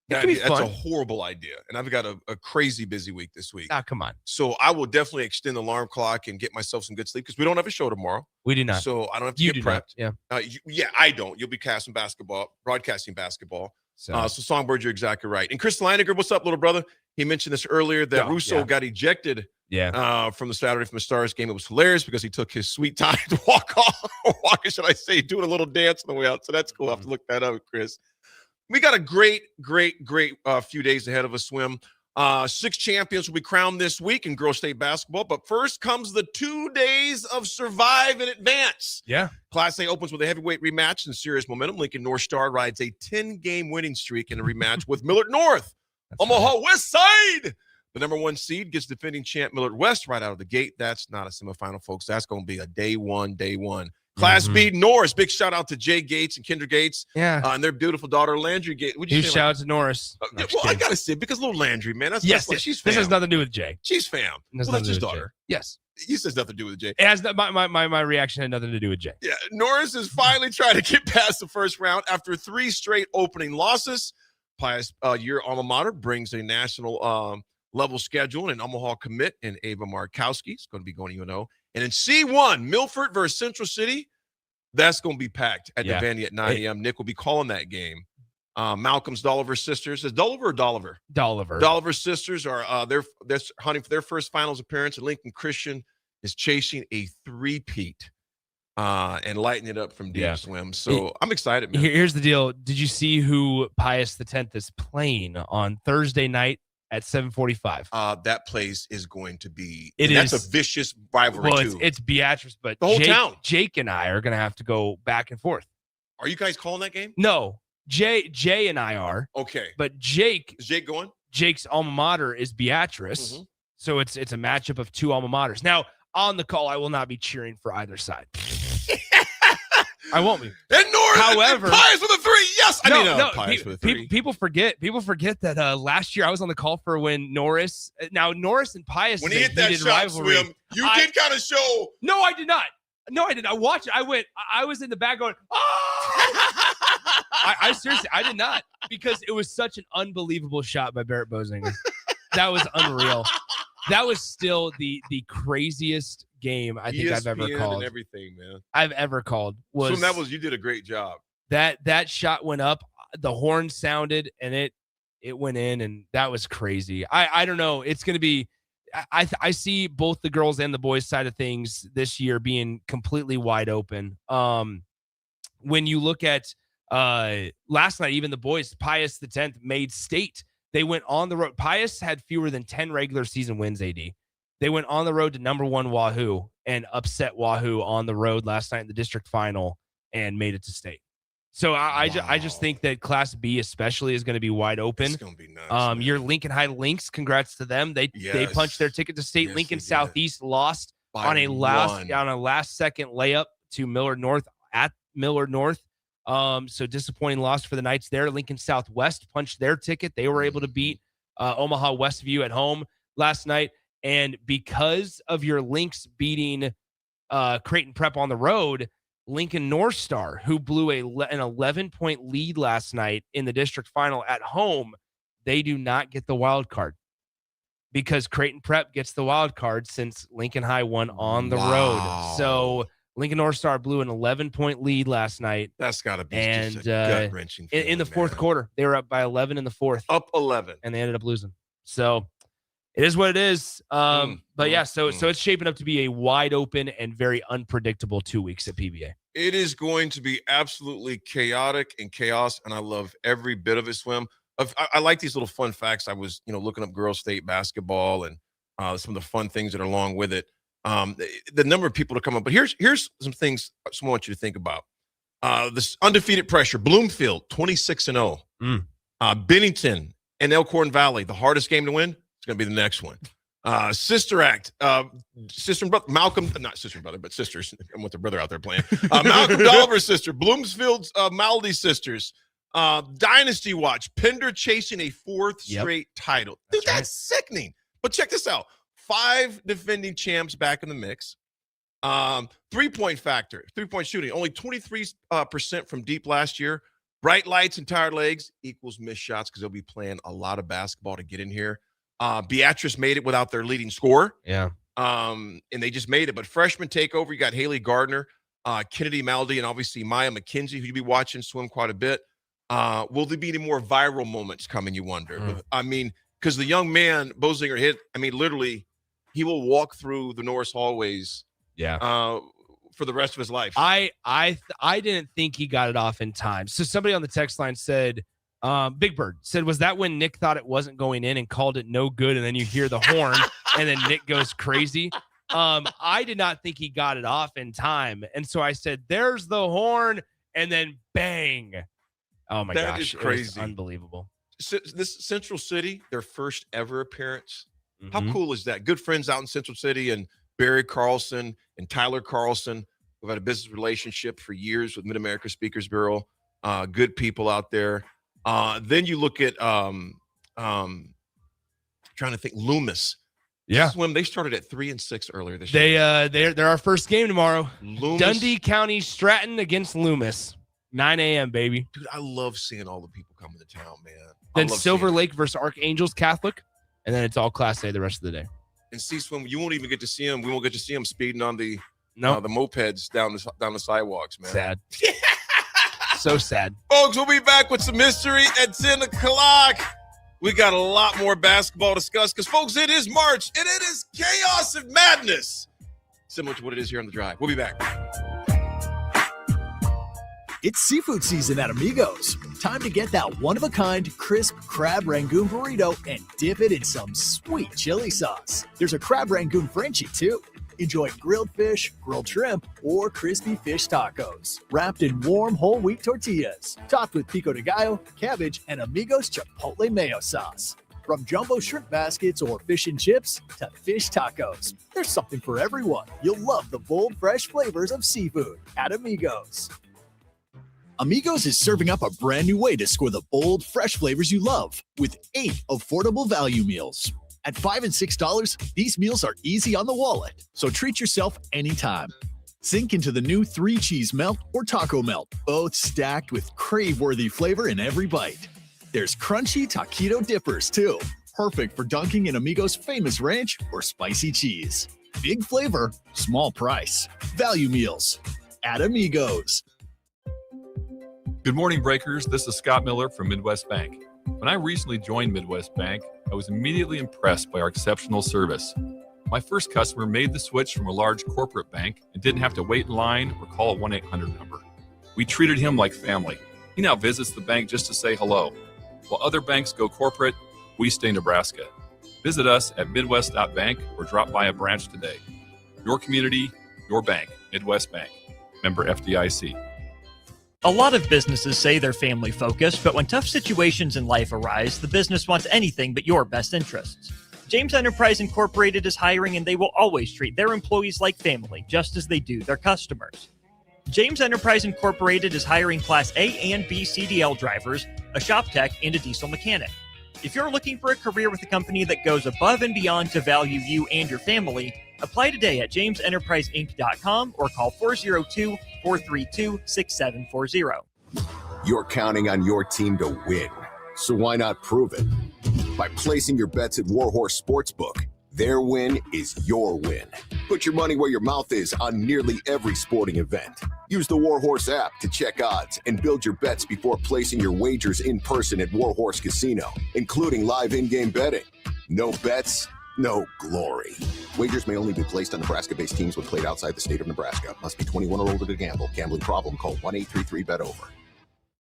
That could be That's fun. a horrible idea. And I've got a crazy busy week this week. Ah, come on. So I will definitely extend the alarm clock and get myself some good sleep because we don't have a show tomorrow. We do not. So I don't have to get prepped. Yeah, I don't. You'll be broadcasting basketball. So Songbird, you're exactly right. And Chris Leininger, what's up, little brother? He mentioned this earlier that Russo got ejected from the Saturday from the Stars game. It was hilarious because he took his sweet time to walk off, or should I say, doing a little dance on the way out. So that's cool. I'll have to look that up, Chris. We got a great few days ahead of us, Swim. 6 champions will be crowned this week in girls state basketball. But first comes the 2 days of Survive and Advance. Yeah. Class A opens with a heavyweight rematch and serious momentum. Lincoln North Star rides a 10-game winning streak in a rematch with Millard North. Omaha West Side. The number 1 seed gets defending champ Millard West right out of the gate. That's not a semifinal, folks. That's going to be a day one. Class B Norris. Big shout out to Jay Gates and Kendra Gates. Yeah. And their beautiful daughter, Landry Gates. Huge shout out to Norris. I got to say, because little Landry, man. Yes, she's fam. this has nothing to do with Jay. She's fam. Well, that's his daughter. Yes. He says nothing to do with Jay. It has my reaction had nothing to do with Jay. Yeah. Norris is finally trying to get past the first round after 3 straight opening losses. Pius, your alma mater brings a national level schedule and an Omaha commit in Ava Markowski. It's going to be going to UNO. And in C1, Milford versus Central City. That's going to be packed at the Vandy at 9 a.m. Nick will be calling that game. Malcolm's Dolliver sisters. Is Dolliver or Dolliver? Dolliver. Dolliver's sisters are they're hunting for their first finals appearance. And Lincoln Christian is chasing a three-peat and lighting it up from deep swim. So I'm excited, man. Here's the deal. Did you see who Pius X is playing on Thursday night at 7:45? That place is going to be – That's a vicious rivalry, too. It's Beatrice, but the whole town. Jake and I are going to have to go back and forth. Are you guys calling that game? No. Jay and I are. Okay. But Jake – Is Jake going? Jake's alma mater is Beatrice. Mm-hmm. So it's a matchup of 2 alma maters. Now, on the call, I will not be cheering for either side. I won't be. And Norris, however, Pius with a 3. Yes, Pius with a 3. People forget that last year I was on the call for when Norris. Now Norris and Pius. When he hit that shot, rivalry. Swim, you did kind of show. No, I did not. No, I did not. Watch it. I was in the back going, oh! I seriously, I did not, because it was such an unbelievable shot by Barrett Bozinger. That was unreal. That was still the craziest game I think I've ever called. And everything, man. I've ever called. You did a great job. That shot went up, the horn sounded, and it went in, and that was crazy. I don't know. It's going to be. I see both the girls and the boys side of things this year being completely wide open. When you look at last night, even the boys, Pius X made state. They went on the road. Pius had fewer than 10 regular season wins, AD. They went on the road to number 1 Wahoo and upset Wahoo on the road last night in the district final and made it to state. So I just think that Class B especially is going to be wide open. It's going to be nuts. Your Lincoln High Lynx, congrats to them. They punched their ticket to state. Yes, Lincoln Southeast lost on a last second layup to Millard North at Millard North. So disappointing loss for the Knights there. Lincoln Southwest punched their ticket. They were able to beat Omaha Westview at home last night. And because of your Lynx beating Creighton Prep on the road, Lincoln North Star, who blew an 11-point lead last night in the district final at home, they do not get the wild card because Creighton Prep gets the wild card since Lincoln High won on the road. So Lincoln North Star blew an 11-point lead last night. That's got to be just a gut-wrenching feeling, in the fourth quarter. They were up by 11 in the fourth. Up 11. And they ended up losing. So it is what it is. But yeah, so it's shaping up to be a wide open and very unpredictable 2 weeks at PBA. It is going to be absolutely chaotic and chaos, and I love every bit of it, Swim. I like these little fun facts. I was, looking up girls' state basketball and some of the fun things that are along with it. The number of people to come up. But here's some things I want you to think about. This undefeated pressure. Bloomfield, 26-0. Bennington and Elkhorn Valley, the hardest game to win. It's going to be the next one. Sister Act, sister and brother, Malcolm, not sister and brother, but sisters. I want their brother out there playing. Malcolm Dolliver's sister, Bloomfield's Maldy sisters. Dynasty Watch, Pender chasing a 4th straight title. Dude, that's sickening. But check this out. 5 defending champs back in the mix. 3-point factor, 3-point shooting, only 23% from deep last year. Bright lights and tired legs equals missed shots because they'll be playing a lot of basketball to get in here. Beatrice made it without their leading scorer. Yeah. And they just made it. But freshman takeover, you got Haley Gardner, Kennedy Maldy, and obviously Maya McKenzie, who you'll be watching swim quite a bit. Will there be any more viral moments coming, you wonder? I mean, because the young man, Bozinger hit, I mean, literally, he will walk through the Norris hallways for the rest of his life. I didn't think he got it off in time. So somebody on the text line said, Big Bird said, was that when Nick thought it wasn't going in and called it no good? And then you hear the horn and then Nick goes crazy. I did not think he got it off in time. And so I said, there's the horn. And then bang. Oh my gosh. That is crazy. Unbelievable. This Central City, their first ever appearance. How cool is that? Good friends out in Central City, and Barry Carlson and Tyler Carlson. We've had a business relationship for years with Mid-America Speakers Bureau. Good people out there. Then you look at trying to think, Loomis. Yeah. Swim, they started at 3-6 earlier this year. They're our first game tomorrow. Loomis. Dundee County Stratton against Loomis. 9 a.m., baby. Dude, I love seeing all the people coming to town, man. Then Silver Lake versus Archangels Catholic. And then it's all Class A the rest of the day. And C-Swim, you won't even get to see them. We won't get to see them speeding on the mopeds down the sidewalks, man. Sad. So sad. Folks, we'll be back with some mystery at 10 o'clock. We got a lot more basketball to discuss because, folks, it is March, and it is chaos and madness, similar to what it is here on The Drive. We'll be back. It's seafood season at Amigos. Time to get that one-of-a-kind crisp crab rangoon burrito and dip it in some sweet chili sauce. There's a crab rangoon Frenchie, too. Enjoy grilled fish, grilled shrimp, or crispy fish tacos, wrapped in warm whole wheat tortillas, topped with pico de gallo, cabbage, and Amigos Chipotle mayo sauce. From jumbo shrimp baskets or fish and chips to fish tacos, there's something for everyone. You'll love the bold, fresh flavors of seafood at Amigos. Amigos is serving up a brand new way to score the bold, fresh flavors you love with 8 affordable value meals. At $5 and $6, these meals are easy on the wallet, so treat yourself anytime. Sink into the new 3-cheese melt or taco melt, both stacked with crave-worthy flavor in every bite. There's crunchy taquito dippers, too, perfect for dunking in Amigos' famous ranch or spicy cheese. Big flavor, small price. Value meals at Amigos. Good morning, Breakers. This is Scott Miller from Midwest Bank. When I recently joined Midwest Bank, I was immediately impressed by our exceptional service. My first customer made the switch from a large corporate bank and didn't have to wait in line or call a 1-800 number. We treated him like family. He now visits the bank just to say hello. While other banks go corporate, we stay Nebraska. Visit us at midwest.bank or drop by a branch today. Your community, your bank. Midwest Bank. Member FDIC. A lot of businesses say they're family focused, but when tough situations in life arise, the business wants anything but your best interests. James Enterprise Incorporated is hiring, and they will always treat their employees like family, just as they do their customers. James Enterprise Incorporated is hiring Class A and B CDL drivers, a shop tech, and a diesel mechanic. If you're looking for a career with a company that goes above and beyond to value you and your family, apply today at jamesenterpriseinc.com or call 402-432-6740. You're counting on your team to win, so why not prove it? By placing your bets at Warhorse Sportsbook. Their win is your win. Put your money where your mouth is on nearly every sporting event. Use the Warhorse app to check odds and build your bets before placing your wagers in person at Warhorse Casino, including live in-game betting. No bets, no glory. Wagers may only be placed on Nebraska-based teams when played outside the state of Nebraska. Must be 21 or older to gamble. Gambling problem? Call 1-833-BET-OVER.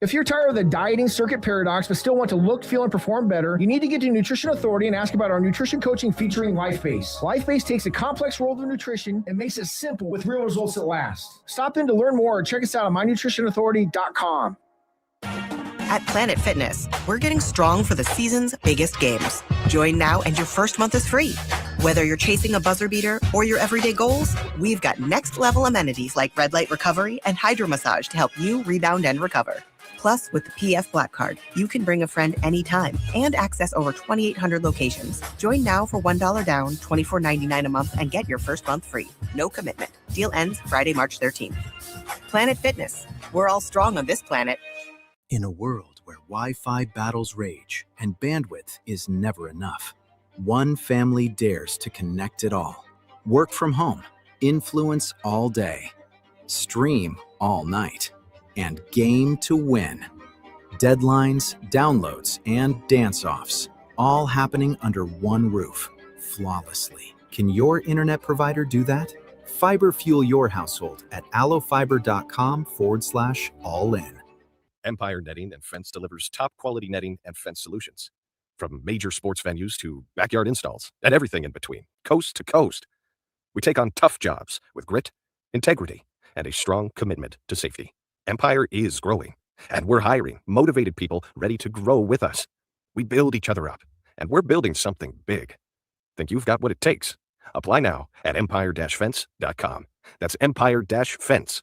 If you're tired of the dieting circuit paradox but still want to look, feel, and perform better, you need to get to Nutrition Authority and ask about our nutrition coaching featuring LifeBase. LifeBase takes a complex world of nutrition and makes it simple with real results that last. Stop in to learn more or check us out on mynutritionauthority.com. At Planet Fitness, we're getting strong for the season's biggest games. Join now and your first month is free. Whether you're chasing a buzzer beater or your everyday goals, we've got next level amenities like red light recovery and hydro massage to help you rebound and recover. Plus, with the PF Black Card, you can bring a friend anytime and access over 2,800 locations. Join now for $1 down, $24.99 a month, and get your first month free. No commitment. Deal ends Friday, March 13th. Planet Fitness. We're all strong on this planet. In a world where Wi-Fi battles rage and bandwidth is never enough, one family dares to connect it all. Work from home, influence all day, stream all night, and game to win. Deadlines, downloads, and dance-offs, all happening under one roof, flawlessly. Can your internet provider do that? Fiber fuel your household at allofiber.com/all-in. Empire Netting and Fence delivers top quality netting and fence solutions. From major sports venues to backyard installs and everything in between, coast to coast. We take on tough jobs with grit, integrity, and a strong commitment to safety. Empire is growing, and we're hiring motivated people ready to grow with us. We build each other up, and we're building something big. Think you've got what it takes? Apply now at empire-fence.com. That's empire-fence.com.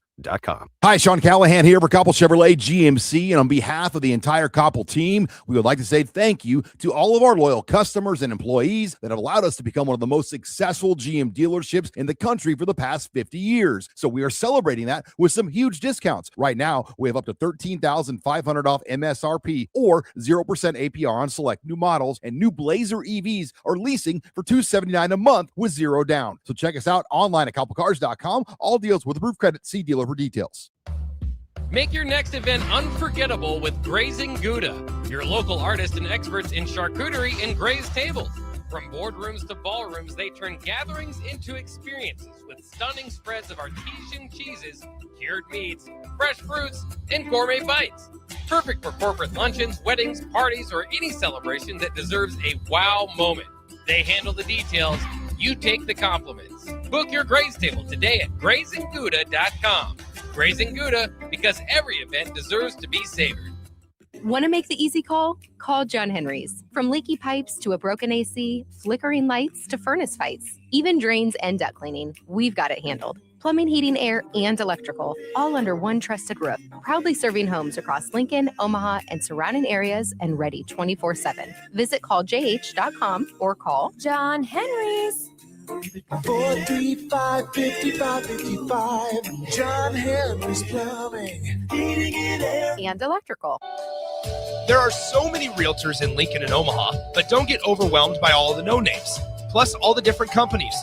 Hi, Sean Callahan here for Koppel Chevrolet GMC, and on behalf of the entire Koppel team, we would like to say thank you to all of our loyal customers and employees that have allowed us to become one of the most successful GM dealerships in the country for the past 50 years. So we are celebrating that with some huge discounts. Right now, we have up to $13,500 off MSRP or 0% APR on select new models, and new Blazer EVs are leasing for $279 a month with zero down. So check us out online at koppelcars.com. All deals with approved credit. See dealer for details. Make your next event unforgettable with Grazing Gouda, your local artists and experts in charcuterie and grazed tables. From boardrooms to ballrooms, they turn gatherings into experiences with stunning spreads of artesian cheeses, cured meats, fresh fruits, and gourmet bites. Perfect for corporate luncheons, weddings, parties, or any celebration that deserves a wow moment. They handle the details. You take the compliments. Book your graze table today at GrazingGouda.com. Grazing Gouda, because every event deserves to be savored. Want to make the easy call? Call John Henry's. From leaky pipes to a broken AC, flickering lights to furnace fights, even drains and duct cleaning, we've got it handled. Plumbing, heating, air, and electrical, all under one trusted roof. Proudly serving homes across Lincoln, Omaha, and surrounding areas, and ready 24/7. Visit calljh.com or call John Henry's. 435-5555. John Henry's Plumbing, Heating and Air, and Electrical. There are so many realtors in Lincoln and Omaha, but don't get overwhelmed by all the no-names, plus all the different companies.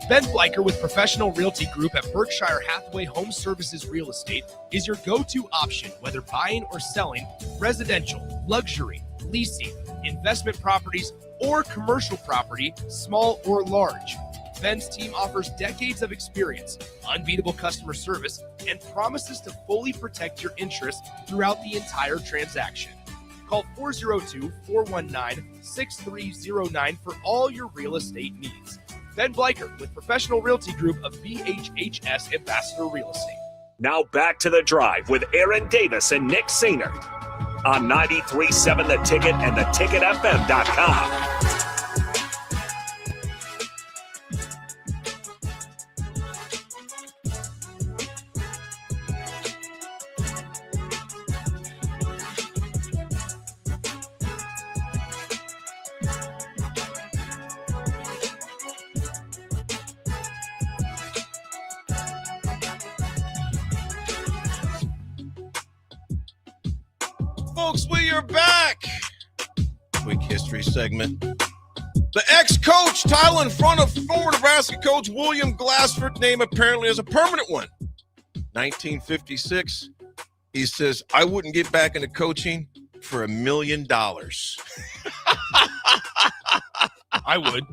Ben Bleicher with Professional Realty Group at Berkshire Hathaway Home Services Real Estate is your go-to option, whether buying or selling residential, luxury, leasing, investment properties, or commercial property, small or large. Ben's team offers decades of experience, unbeatable customer service, and promises to fully protect your interests throughout the entire transaction. Call 402-419-6309 for all your real estate needs. Ben Bleicher with Professional Realty Group of BHHS Ambassador Real Estate. Now back to The Drive with Aaron Davis and Nick Sainer on 93.7 The Ticket and theticketfm.com. Folks, we are back. Quick history segment. The ex-coach title in front of former Nebraska coach William Glassford, name apparently as a permanent one. 1956, he says, I wouldn't get back into coaching for $1 million. I would.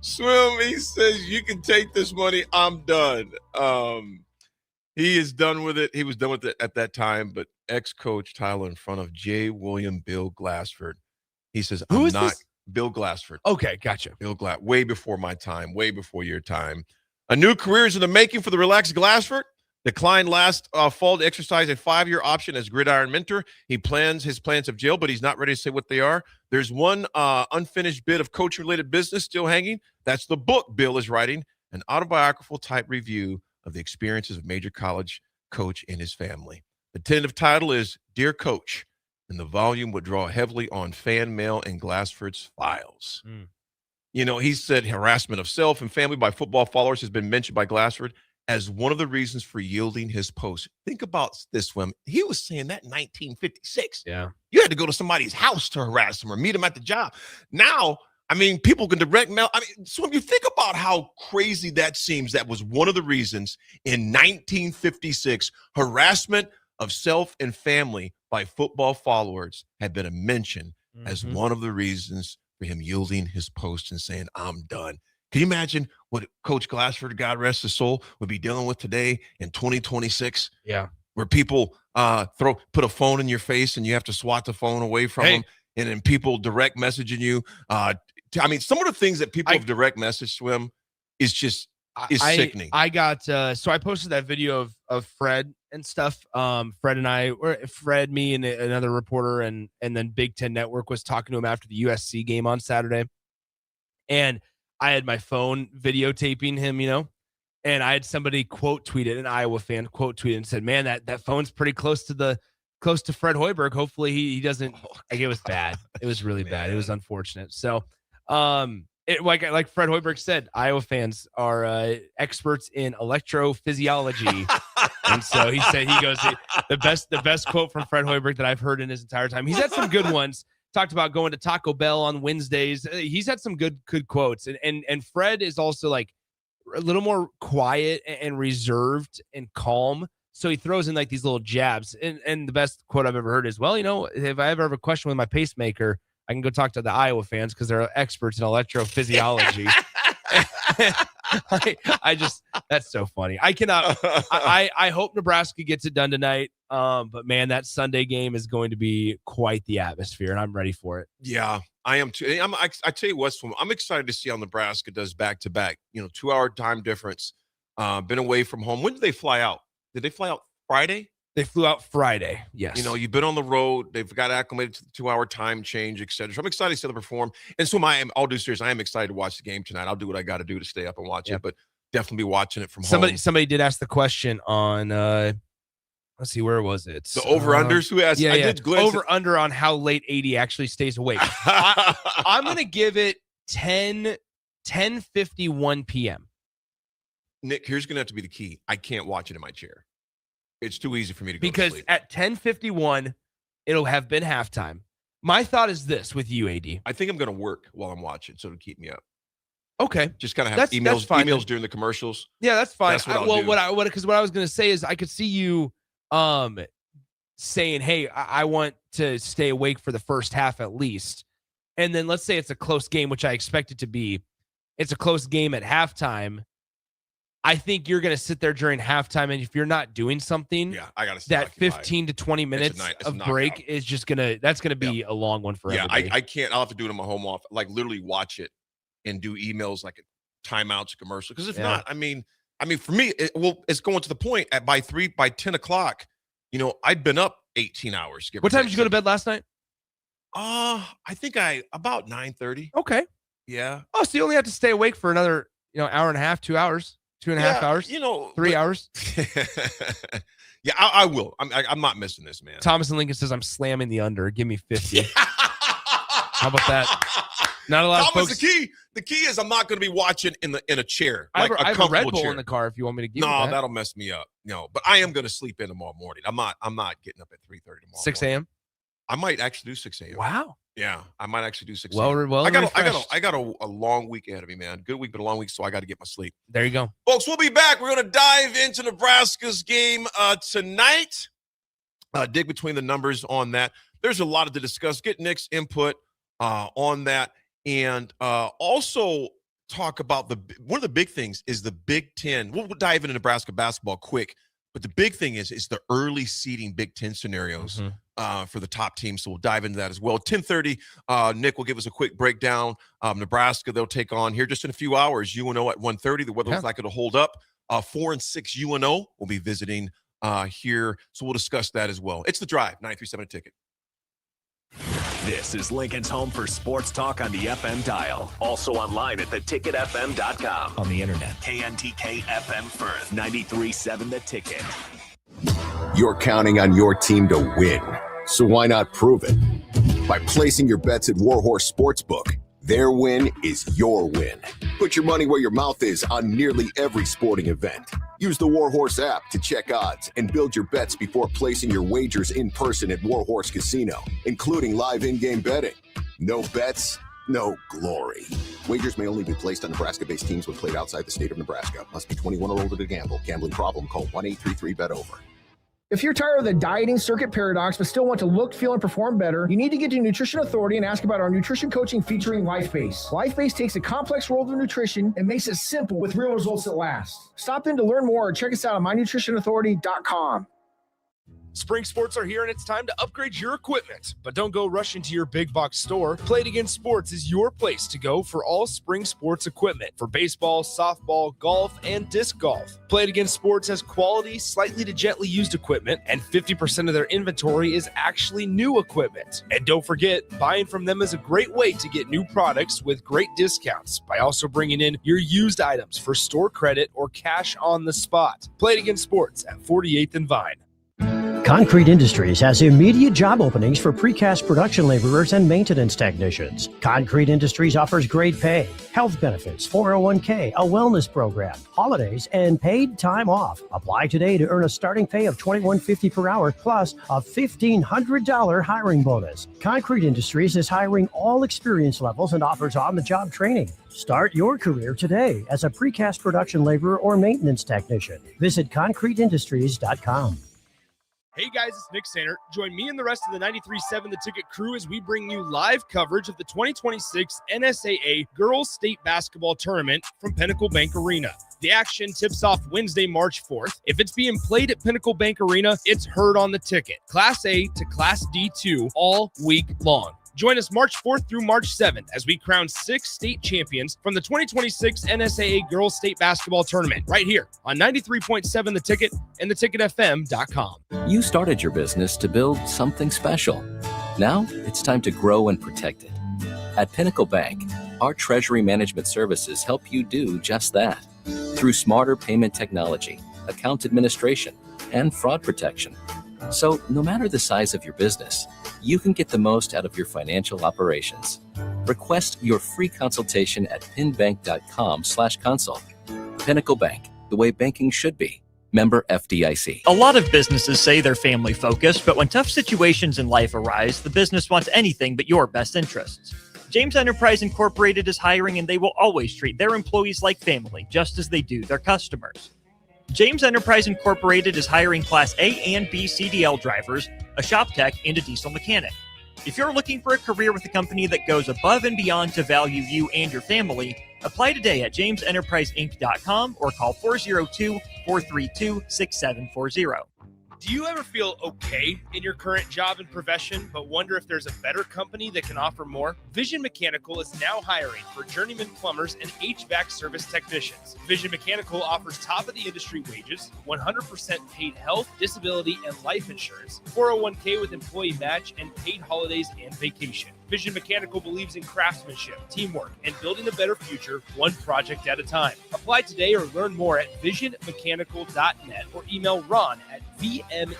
Swim, he says, you can take this money. I'm done. He is done with it. He was done with it at that time, but ex-coach title in front of J. William Bill Glassford. He says, Who I'm is not this? Bill Glassford. Okay, gotcha. Bill Glass, way before my time, way before your time. A new career is in the making for the relaxed Glassford. Declined last fall to exercise a 5-year option as gridiron mentor. His plans have jailed, but he's not ready to say what they are. There's one unfinished bit of coach-related business still hanging. That's the book Bill is writing, an autobiographical type review of the experiences of major college coach and his family. The tentative title is Dear Coach, and the volume would draw heavily on fan mail and Glassford's files. You know, he said harassment of self and family by football followers has been mentioned by Glassford as one of the reasons for yielding his post. Think about this, Swim. He was saying that in 1956. Yeah. You had to go to somebody's house to harass him or meet him at the job. Now, I mean, people can direct mail. I mean, Swim, you think about how crazy that seems. That was one of the reasons in 1956, harassment of self and family by football followers had been mentioned as one of the reasons for him yielding his post and saying, I'm done. Can you imagine what Coach Glassford, God rest his soul, would be dealing with today in 2026? Yeah. Where people put a phone in your face and you have to swat the phone away from them, and then people direct messaging you. I mean, some of the things that people have direct message Swim is just sickening. I got so I posted that video of Fred and stuff. Fred, me, and another reporter, and then Big Ten Network was talking to him after the USC game on Saturday, and I had my phone videotaping him, you know, and I had somebody quote tweeted, an Iowa fan quote tweeted and said, "Man, that phone's pretty close to Fred Hoiberg. Hopefully he doesn't." Like, it was bad. It was really bad. It was unfortunate. So, like Fred Hoiberg said, Iowa fans are experts in electrophysiology. And so he goes, the best quote from Fred Hoiberg that I've heard in his entire time. He's had some good ones. Talked about going to Taco Bell on Wednesdays. He's had some good quotes. And Fred is also like a little more quiet and reserved and calm. So he throws in like these little jabs. And the best quote I've ever hered is, well, you know, if I ever have a question with my pacemaker, I can go talk to the Iowa fans because they're experts in electrophysiology. I just, that's so funny. I cannot, I hope Nebraska gets it done tonight. But man, that Sunday game is going to be quite the atmosphere, and I'm ready for it. Yeah, I am too. I tell you what, I'm excited to see how Nebraska does back-to-back, 2-hour time difference. Been away from home. When did they fly out? Did they fly out Friday? They flew out Friday, yes. You've been on the road. They've got acclimated to the 2-hour time change, et cetera. So I'm excited to see them perform. And so I'll do serious. I am excited to watch the game tonight. I'll do what I got to do to stay up and watch it, but definitely be watching it from home. Somebody did ask the question on, let's see, where was it? The over-unders? Who asked? Yeah, I did glance over-under on how late 80 actually stays awake. I'm going to give it 10:51 p.m. Nick, here's going to have to be the key. I can't watch it in my chair. It's too easy for me to go because to sleep. At 10:51, it'll have been halftime. My thought is this with you, AD. I think I'm going to work while I'm watching, so it'll keep me up. Okay, just kind of have emails during the commercials. Yeah, that's fine. That's what I'll do. What I was going to say is I could see you saying, "Hey, I want to stay awake for the first half at least," and then let's say it's a close game, which I expect it to be. It's a close game at halftime. I think you're going to sit there during halftime, and if you're not doing something, I got to that 15 to 20 minutes of break is just that's going to be a long one for everybody. I can't. I'll have to do it in my home office, like literally watch it and do emails like timeouts, commercial. Because if not, I mean, for me, it's going to the point by 10 o'clock. I'd been up 18 hours. What time did you go to bed last night? I think about 9:30. Okay. Yeah. Oh, so you only have to stay awake for another, hour and a half, 2 hours. 2.5 hours, 3 hours. Yeah, I will. I'm not missing this, man. Thomas and Lincoln says I'm slamming the under. Give me 50. How about that? Not a lot Thomas, of folks. The key is I'm not going to be watching in a chair. I have a Red Bull chair in the car if you want me to give you No, that. that'll mess me up. No, but I am going to sleep in tomorrow morning. I'm not getting up at 3:30 tomorrow. 6 a.m. I might actually do 6 a.m. Wow. Yeah, I might actually do 6 a.m. Well, I got a long week ahead of me, man. Good week, but a long week, so I got to get my sleep. There you go. Folks, we'll be back. We're going to dive into Nebraska's game tonight. Dig between the numbers on that. There's a lot to discuss. Get Nick's input on that. And also talk about one of the big things is the Big Ten. We'll dive into Nebraska basketball quick. But the big thing is the early seeding Big Ten scenarios for the top teams. So we'll dive into that as well. 10:30, Nick will give us a quick breakdown. Nebraska, they'll take on here just in a few hours. UNO at 1:30. The weather looks like it'll hold up. 4-6 UNO will be visiting here. So we'll discuss that as well. It's The Drive, 937 Ticket. This is Lincoln's home for sports talk on the FM dial. Also online at theticketfm.com. On the internet. KNTK FM Firth, 93.7 The Ticket. You're counting on your team to win. So why not prove it? By placing your bets at Warhorse Sportsbook. Their win is your win. Put your money where your mouth is on nearly every sporting event. Use the Warhorse app to check odds and build your bets before placing your wagers in person at Warhorse Casino, including live in-game betting. No bets, no glory. Wagers may only be placed on Nebraska-based teams when played outside the state of Nebraska. Must be 21 or older to gamble. Gambling problem? Call 1-833-BET-OVER. If you're tired of the dieting circuit paradox but still want to look, feel, and perform better, you need to get to Nutrition Authority and ask about our nutrition coaching featuring LifeBase. LifeBase takes a complex world of nutrition and makes it simple with real results that last. Stop in to learn more or check us out on mynutritionauthority.com. Spring sports are here and it's time to upgrade your equipment. But don't go rushing to your big box store. Play It Again Sports is your place to go for all spring sports equipment for baseball, softball, golf, and disc golf. Play It Again Sports has quality, slightly to gently used equipment, and 50% of their inventory is actually new equipment. And don't forget, buying from them is a great way to get new products with great discounts by also bringing in your used items for store credit or cash on the spot. Play It Again Sports at 48th and Vine. Concrete Industries has immediate job openings for precast production laborers and maintenance technicians. Concrete Industries offers great pay, health benefits, 401k, a wellness program, holidays, and paid time off. Apply today to earn a starting pay of $21.50 per hour plus a $1,500 hiring bonus. Concrete Industries is hiring all experience levels and offers on-the-job training. Start your career today as a precast production laborer or maintenance technician. Visit concreteindustries.com. Hey guys, it's Nick Sainer. Join me and the rest of the 93.7 The Ticket crew as we bring you live coverage of the 2026 NSAA Girls State Basketball Tournament from Pinnacle Bank Arena. The action tips off Wednesday, March 4th. If it's being played at Pinnacle Bank Arena, it's heard on The Ticket. Class A to Class D2 all week long. Join us March 4th through March 7th as we crown 6 state champions from the 2026 NSAA Girls State Basketball Tournament right here on 93.7 The Ticket and theticketfm.com. You started your business to build something special. Now it's time to grow and protect it. At Pinnacle Bank, our treasury management services help you do just that. Through smarter payment technology, account administration, and fraud protection. So no matter the size of your business, you can get the most out of your financial operations. Request your free consultation at pinbank.com/consult. Pinnacle Bank, the way banking should be. Member FDIC. A lot of businesses say they're family focused, but when tough situations in life arise, the business wants anything but your best interests. James Enterprise Incorporated is hiring, and they will always treat their employees like family, just as they do their customers. James Enterprise Incorporated is hiring Class A and B CDL drivers, a shop tech, and a diesel mechanic. If you're looking for a career with a company that goes above and beyond to value you and your family, apply today at jamesenterpriseinc.com or call 402-432-6740. Do you ever feel okay in your current job and profession, but wonder if there's a better company that can offer more? Vision Mechanical is now hiring for journeyman plumbers and HVAC service technicians. Vision Mechanical offers top-of-the-industry wages, 100% paid health, disability, and life insurance, 401k with employee match, and paid holidays and vacation. Vision Mechanical believes in craftsmanship, teamwork, and building a better future one project at a time. Apply today or learn more at visionmechanical.net or email Ron at vmech.net.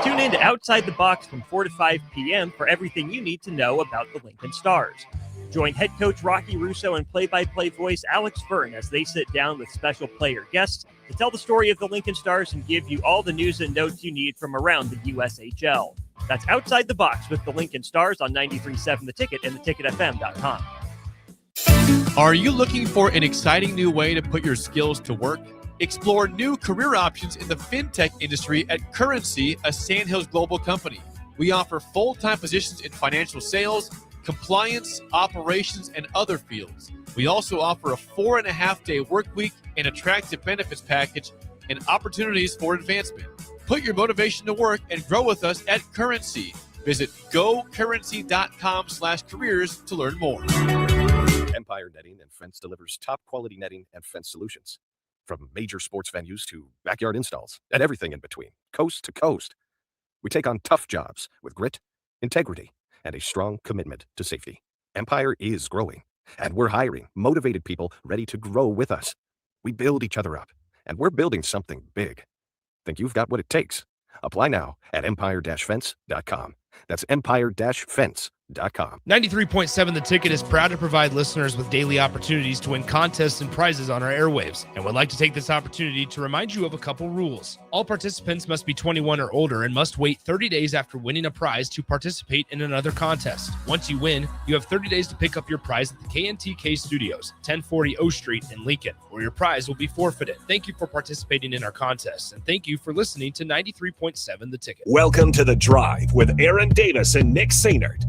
Tune in to Outside the Box from 4 to 5 p.m. for everything you need to know about the Lincoln Stars. Join head coach Rocky Russo and play-by-play voice Alex Byrne as they sit down with special player guests to tell the story of the Lincoln Stars and give you all the news and notes you need from around the USHL. That's Outside the Box with the Lincoln Stars on 93.7 The Ticket and theticketfm.com. Are you looking for an exciting new way to put your skills to work? Explore new career options in the fintech industry at Currency, a Sandhills global company. We offer full-time positions in financial sales, compliance, operations, and other fields. We also offer a 4.5-day work week, an attractive benefits package, and opportunities for advancement. Put your motivation to work and grow with us at Currency. Visit gocurrency.com/careers to learn more. Empire Netting and Fence delivers top quality netting and fence solutions. From major sports venues to backyard installs and everything in between, coast to coast. We take on tough jobs with grit, integrity, and a strong commitment to safety. Empire is growing, and we're hiring motivated people ready to grow with us. We build each other up, and we're building something big. Think you've got what it takes? Apply now at empire-fence.com. That's empire-fence.com. 93.7 The Ticket is proud to provide listeners with daily opportunities to win contests and prizes on our airwaves, and would like to take this opportunity to remind you of a couple rules. All participants must be 21 or older and must wait 30 days after winning a prize to participate in another contest. Once you win, you have 30 days to pick up your prize at the KNTK Studios, 1040 O Street in Lincoln, or your prize will be forfeited. Thank you for participating in our contest, and thank you for listening to 93.7 The Ticket. Welcome to The Drive with Aaron Davis and Nick Sainert.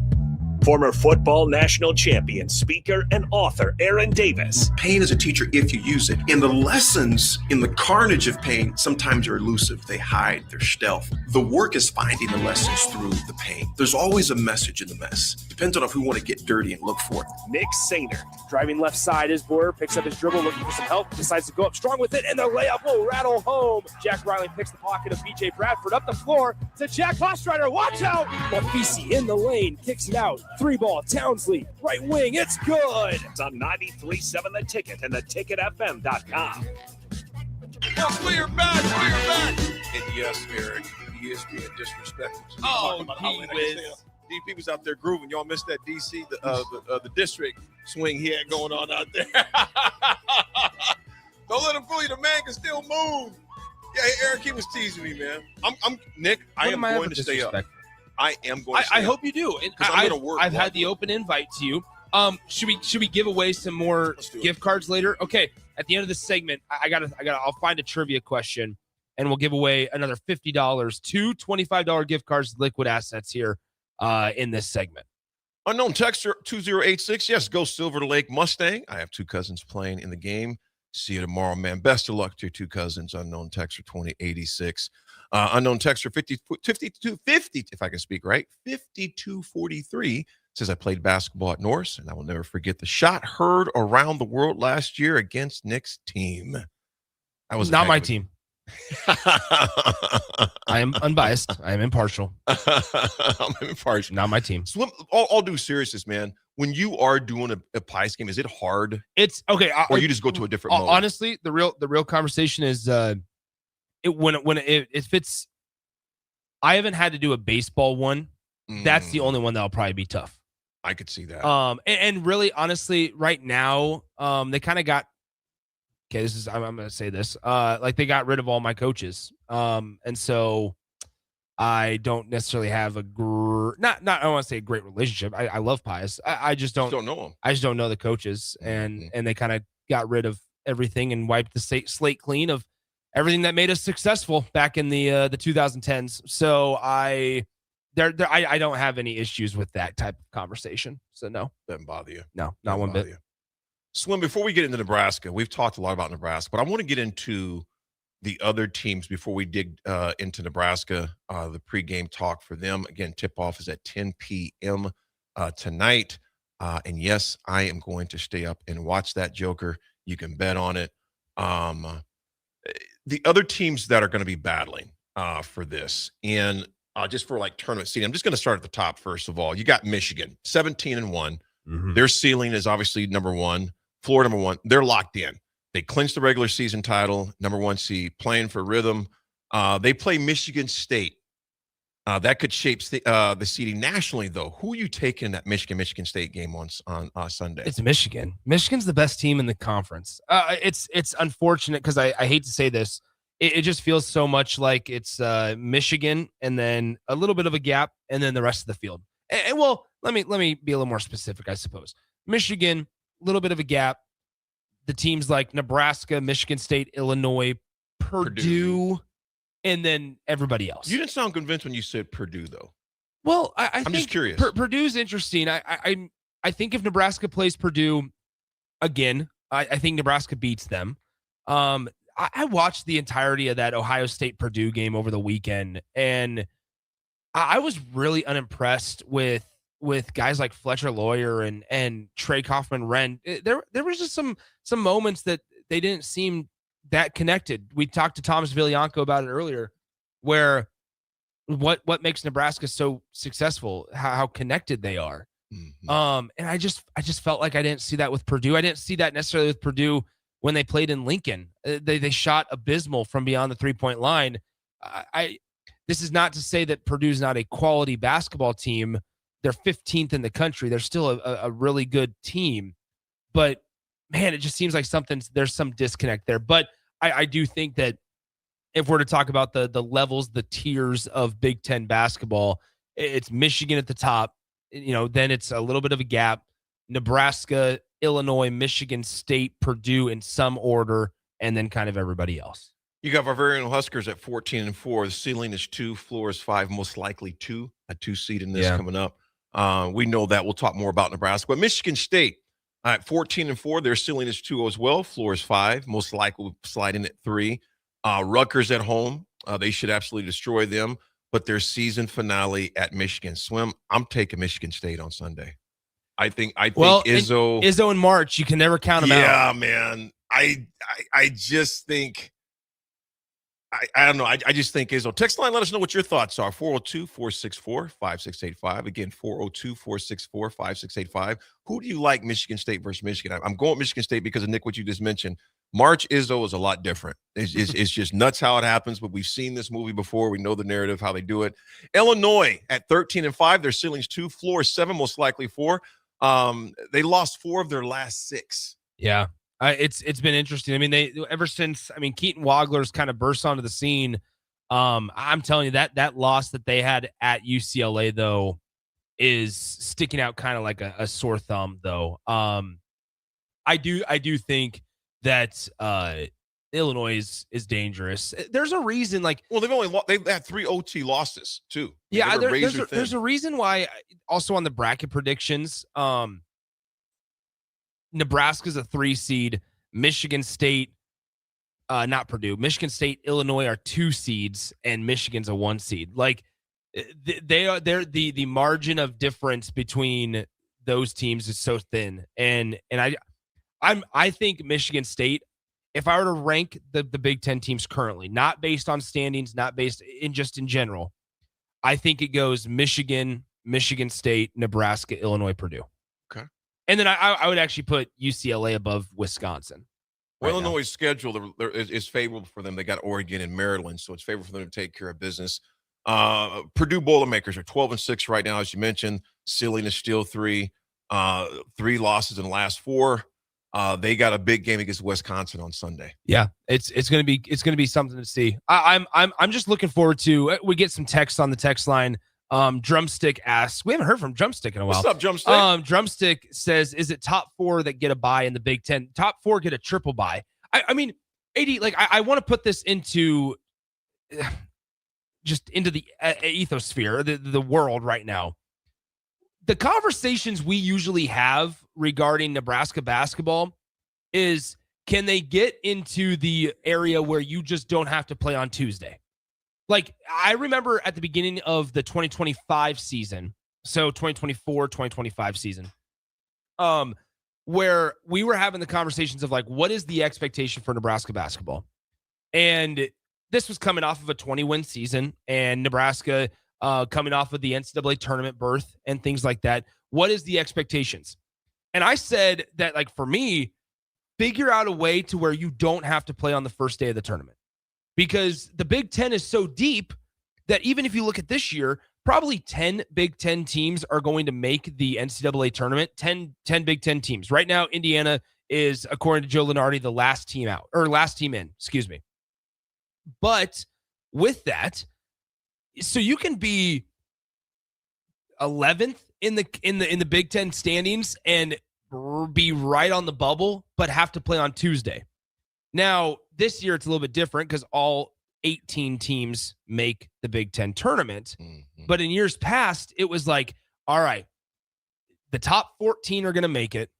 Former football national champion, speaker, and author Aaron Davis. Pain is a teacher if you use it. And the lessons in the carnage of pain sometimes are elusive. They hide, they're stealth. The work is finding the lessons through the pain. There's always a message in the mess. Depends on if we want to get dirty and look for it. Nick Sainert. Driving left side is Boyer, picks up his dribble, looking for some help, decides to go up strong with it, and the layup will rattle home. Jack Riley picks the pocket of BJ Bradford up the floor to Jack Hostrider. Watch out! Mafisi in the lane, kicks it out. 3-ball, Townsley, right wing, it's good. It's on 93.7 The Ticket and theticketfm.com. Yes, we are back. And yes, Eric, he is being disrespectful. Oh, DP was out there grooving. Y'all missed that DC, the district swing he had going on out there. Don't let him fool you. The man can still move. Yeah, Eric, he was teasing me, man. I'm Nick. I am going to stay up. I am going to stay I hope you do. I'm going to work. I've had the open invite to you. Should we give away some more gift cards later? Okay. At the end of this segment, I'll find a trivia question, and we'll give away another $50, two $25 gift cards to Liquid Assets here in this segment. Unknown texter 2086. Yes, go Silver Lake Mustang. I have two cousins playing in the game. See you tomorrow, man. Best of luck to your two cousins. Unknown texter 2086. Unknown texter 5250, if I can speak right, 5243 says I played basketball at Norse, and I will never forget the shot heard around the world last year against Nick's team. I was not my team. I am unbiased. I am impartial. I'm impartial. Not my team. Swim, all due seriousness, man. When you are doing a Pies game, is it hard? It's okay. Or you just go to a different mode? Honestly, the real conversation is if it's. I haven't had to do a baseball one. That's the only one that'll probably be tough. I could see that. And really, honestly, right now, they kind of got. Okay, I'm going to say this. Like they got rid of all my coaches. And so I don't necessarily have I don't want to say a great relationship. I love Pius. I just don't know them. I just don't know the coaches. And they kind of got rid of everything and wiped the slate clean of everything that made us successful back in the 2010s. So I don't have any issues with that type of conversation. So no. Doesn't bother you. No, not one bit. Slim, before we get into Nebraska, we've talked a lot about Nebraska, but I want to get into the other teams before we dig into Nebraska. The pregame talk for them, again, tip-off is at 10 p.m. Tonight. And yes, I am going to stay up and watch that Joker. You can bet on it. The other teams that are going to be battling for this, and just for like tournament seeding, I'm just going to start at the top first of all. You got Michigan, 17-1. Mm-hmm. Their ceiling is obviously number one. Florida, number one. They're locked in. They clinched the regular season title, number one seed, playing for rhythm. They play Michigan State. That could shape the seeding nationally, though. Who are you taking in that Michigan State game on Sunday? It's Michigan. Michigan's the best team in the conference. It's unfortunate because I hate to say this. It just feels so much like it's Michigan and then a little bit of a gap and then the rest of the field. And well, let me be a little more specific, I suppose. Michigan, a little bit of a gap. The teams like Nebraska, Michigan State, Illinois, Purdue, and then everybody else. You didn't sound convinced when you said Purdue, though. Well, I'm just curious. Purdue's interesting. I think if Nebraska plays Purdue again, I think Nebraska beats them. I watched the entirety of that Ohio State Purdue game over the weekend, and I was really unimpressed with with guys like Fletcher Lawyer and Trey Kaufman-Wren, there was just some moments that they didn't seem that connected. We talked to Thomas Villianco about it earlier, where what makes Nebraska so successful, how connected they are. And I just felt like I didn't see that with Purdue. I didn't see that necessarily with Purdue when they played in Lincoln. They shot abysmal from beyond the 3-point line. This is not to say that Purdue's not a quality basketball team. They're 15th in the country. They're still a really good team. But, man, it just seems like there's some disconnect there. But I do think that if we're to talk about the levels, the tiers of Big Ten basketball, it's Michigan at the top. Then it's a little bit of a gap. Nebraska, Illinois, Michigan State, Purdue in some order, and then kind of everybody else. You got our very own Huskers at 14-4. The ceiling is 2, floor is 5, most likely 2, a 2 seed in this coming up. We know that. We'll talk more about Nebraska. But Michigan State at 14-4, their ceiling is 2 as well. Floor is 5, most likely will slide in at 3. Rutgers at home. They should absolutely destroy them. But their season finale at Michigan. Swim, I'm taking Michigan State on Sunday. I think Izzo in March, you can never count them out. Yeah, man. I just think I don't know. I just think Izzo. Text line, let us know what your thoughts are. 402-464-5685. Again, 402-464-5685. Who do you like, Michigan State versus Michigan? I'm going Michigan State because of, Nick, what you just mentioned. March Izzo is a lot different. It's just nuts how it happens, but we've seen this movie before. We know the narrative, how they do it. Illinois at 13-5. Their ceiling's 2, floor 7, most likely 4. They lost 4 of their last 6. Yeah. It's been interesting. I mean, ever since Keaton Wagler's kind of burst onto the scene. I'm telling you that loss that they had at UCLA though is sticking out kind of like a sore thumb though. I do think that Illinois is dangerous. There's a reason, they've had 3 OT losses too. Yeah, there's a reason why. Also on the bracket predictions, Nebraska's a 3 seed. Michigan State, not Purdue. Michigan State, Illinois are 2 seeds, and Michigan's a 1 seed. Like they're the margin of difference between those teams is so thin. And I think Michigan State, if I were to rank the Big Ten teams currently, not based on standings, not based in general, I think it goes Michigan, Michigan State, Nebraska, Illinois, Purdue. Okay. And then I would actually put UCLA above Wisconsin. Well, Illinois' schedule is favorable for them. They got Oregon and Maryland, so it's favorable for them to take care of business. Purdue Boilermakers are 12-6 right now, as you mentioned. Ceiling is still 3. 3 losses in the last 4. They got a big game against Wisconsin on Sunday. Yeah, it's gonna be something to see. I'm just looking forward to. We get some text on the text line. Drumstick asks, we haven't heard from Drumstick in a while. What's up, Drumstick? Drumstick says, is it top 4 that get a bye in the Big Ten? Top 4 get a triple bye. I mean, AD, I want to put this into just into the ethosphere, the world right now. The conversations we usually have regarding Nebraska basketball is, can they get into the area where you just don't have to play on Tuesday? Like, I remember at the beginning of the 2025 season, so 2024, 2025 season, where we were having the conversations of what is the expectation for Nebraska basketball? And this was coming off of a 20-win season, and Nebraska coming off of the NCAA tournament berth and things like that. What is the expectations? And I said that, for me, figure out a way to where you don't have to play on the first day of the tournament. Because the Big Ten is so deep that even if you look at this year, probably 10 Big Ten teams are going to make the NCAA tournament. 10 Big Ten teams. Right now, Indiana is, according to Joe Lunardi, the last team in, excuse me. But with that, so you can be 11th in the Big Ten standings and be right on the bubble, but have to play on Tuesday. Now, this year it's a little bit different because all 18 teams make the Big Ten tournament. Mm-hmm. But in years past, it was all right, the top 14 are going to make it.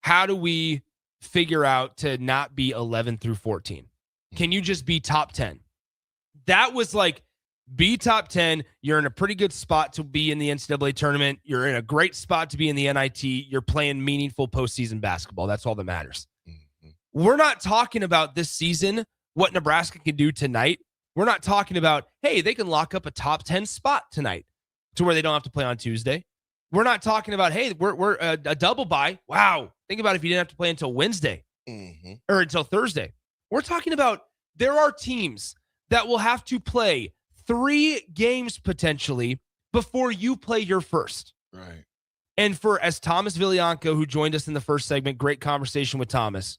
How do we figure out to not be 11 through 14? Can you just be top 10? That was Be top 10. You're in a pretty good spot to be in the NCAA tournament. You're in a great spot to be in the NIT. You're playing meaningful postseason basketball. That's all that matters. We're not talking about this season, what Nebraska can do tonight. We're not talking about, hey, they can lock up a top 10 spot tonight to where they don't have to play on Tuesday. We're not talking about, hey, we're a double bye. Wow. Think about if you didn't have to play until Wednesday or until Thursday. We're talking about there are teams that will have to play 3 games potentially before you play your first. Right. And as Thomas Villianco, who joined us in the first segment, great conversation with Thomas,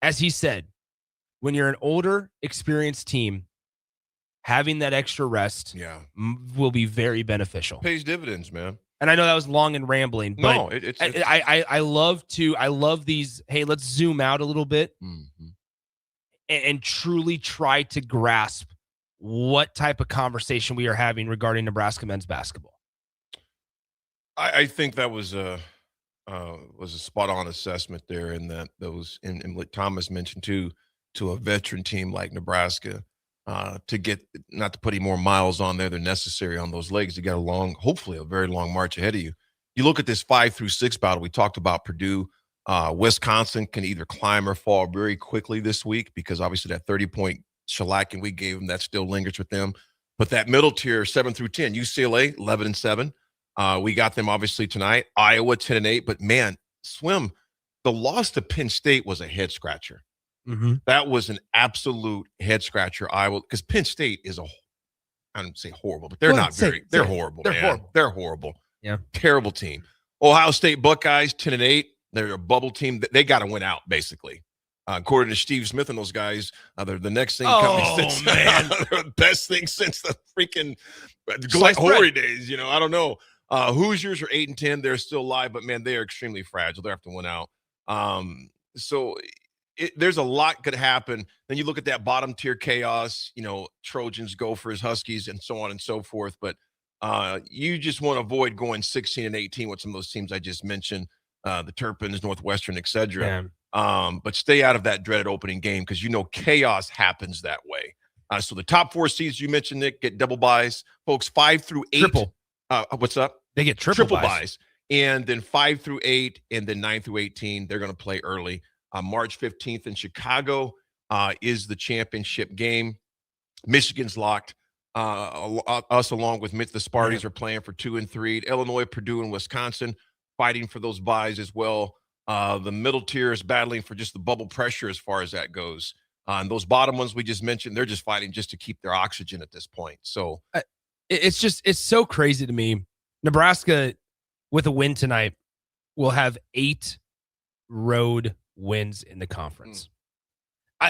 as he said, when you're an older, experienced team, having that extra rest will be very beneficial. Pays dividends, man. And I know that was long and rambling, but no, I love these, hey, let's zoom out a little bit and truly try to grasp what type of conversation we are having regarding Nebraska men's basketball. I think that was a spot on assessment there, in that those, and what Thomas mentioned too, to a veteran team like Nebraska, to get, not to put any more miles on there than necessary on those legs, you got hopefully a very long march ahead of you. You look at this 5 through 6 battle. We talked about Purdue. Wisconsin can either climb or fall very quickly this week, because obviously that 30-point shellacking we gave them, that still lingers with them. But that middle tier, 7 through 10, UCLA 11-7. We got them obviously tonight. Iowa 10-8. But man, Swim, the loss to Penn State was a head scratcher. That was an absolute head scratcher. Iowa, because Penn State is I don't say horrible, but they're they're horrible. They're horrible. Yeah, terrible team. Ohio State Buckeyes 10-8. They're a bubble team. They got to win out basically. According to Steve Smith and those guys, they're the next thing coming. Man, they're the best thing since the freaking glory days. I don't know. Hoosiers are 8-10. They're still alive, but man, they are extremely fragile. They have to win out. So there's a lot could happen. Then you look at that bottom tier chaos. Trojans, Gophers, Huskies, and so on and so forth. But you just want to avoid going 16-18 with some of those teams I just mentioned, the Terrapins, Northwestern, etc. But stay out of that dreaded opening game, because chaos happens that way. So the top 4 seeds you mentioned, Nick, get double buys. Folks, 5 through 8. Triple. What's up? They get triple buys. And then 5 through 8, and then 9 through 18, they're going to play early. March 15th in Chicago is the championship game. Michigan's locked. Us, along with the Spartans, are playing for 2 and 3. Illinois, Purdue, and Wisconsin fighting for those buys as well. The middle tier is battling for just the bubble pressure as far as that goes. And those bottom ones we just mentioned, they're just fighting just to keep their oxygen at this point. So it's so crazy to me. Nebraska, with a win tonight, will have 8 road wins in the conference.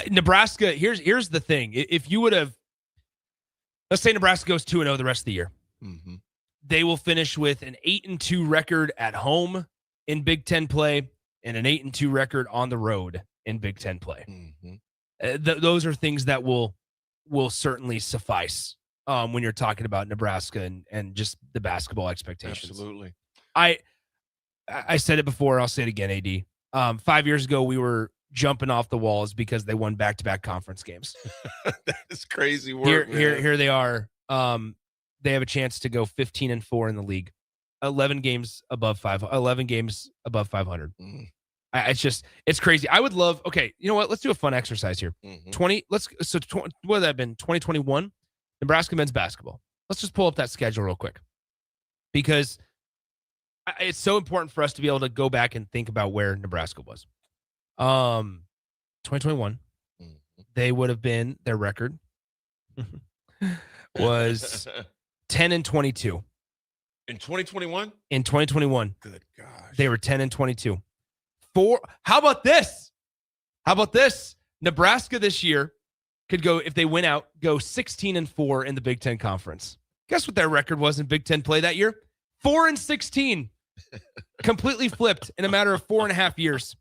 Nebraska, here's the thing. If you would have, let's say Nebraska goes 2-0 the rest of the year, they will finish with an 8-2 record at home in Big Ten play and an 8-2 record on the road in Big Ten play. Those are things that will certainly suffice when you're talking about Nebraska and just the basketball expectations. Absolutely. I said it before, I'll say it again, AD. 5 years ago, we were jumping off the walls because they won back-to-back conference games. That is crazy work. Here they are. They have a chance to go 15-4 in the league. 11 games above 500. It's crazy. I would love, okay, you know what? Let's do a fun exercise here. 20, what would that have been? 2021, Nebraska men's basketball. Let's just pull up that schedule real quick, because it's so important for us to be able to go back and think about where Nebraska was. 2021, they would have been, their record was 10-22. In 2021? In 2021. Good gosh. They were 10-22. How about this? Nebraska this year could go, if they win out, go 16-4 in the Big Ten Conference. Guess what their record was in Big Ten play that year? 4-16. Completely flipped in a matter of 4.5 years.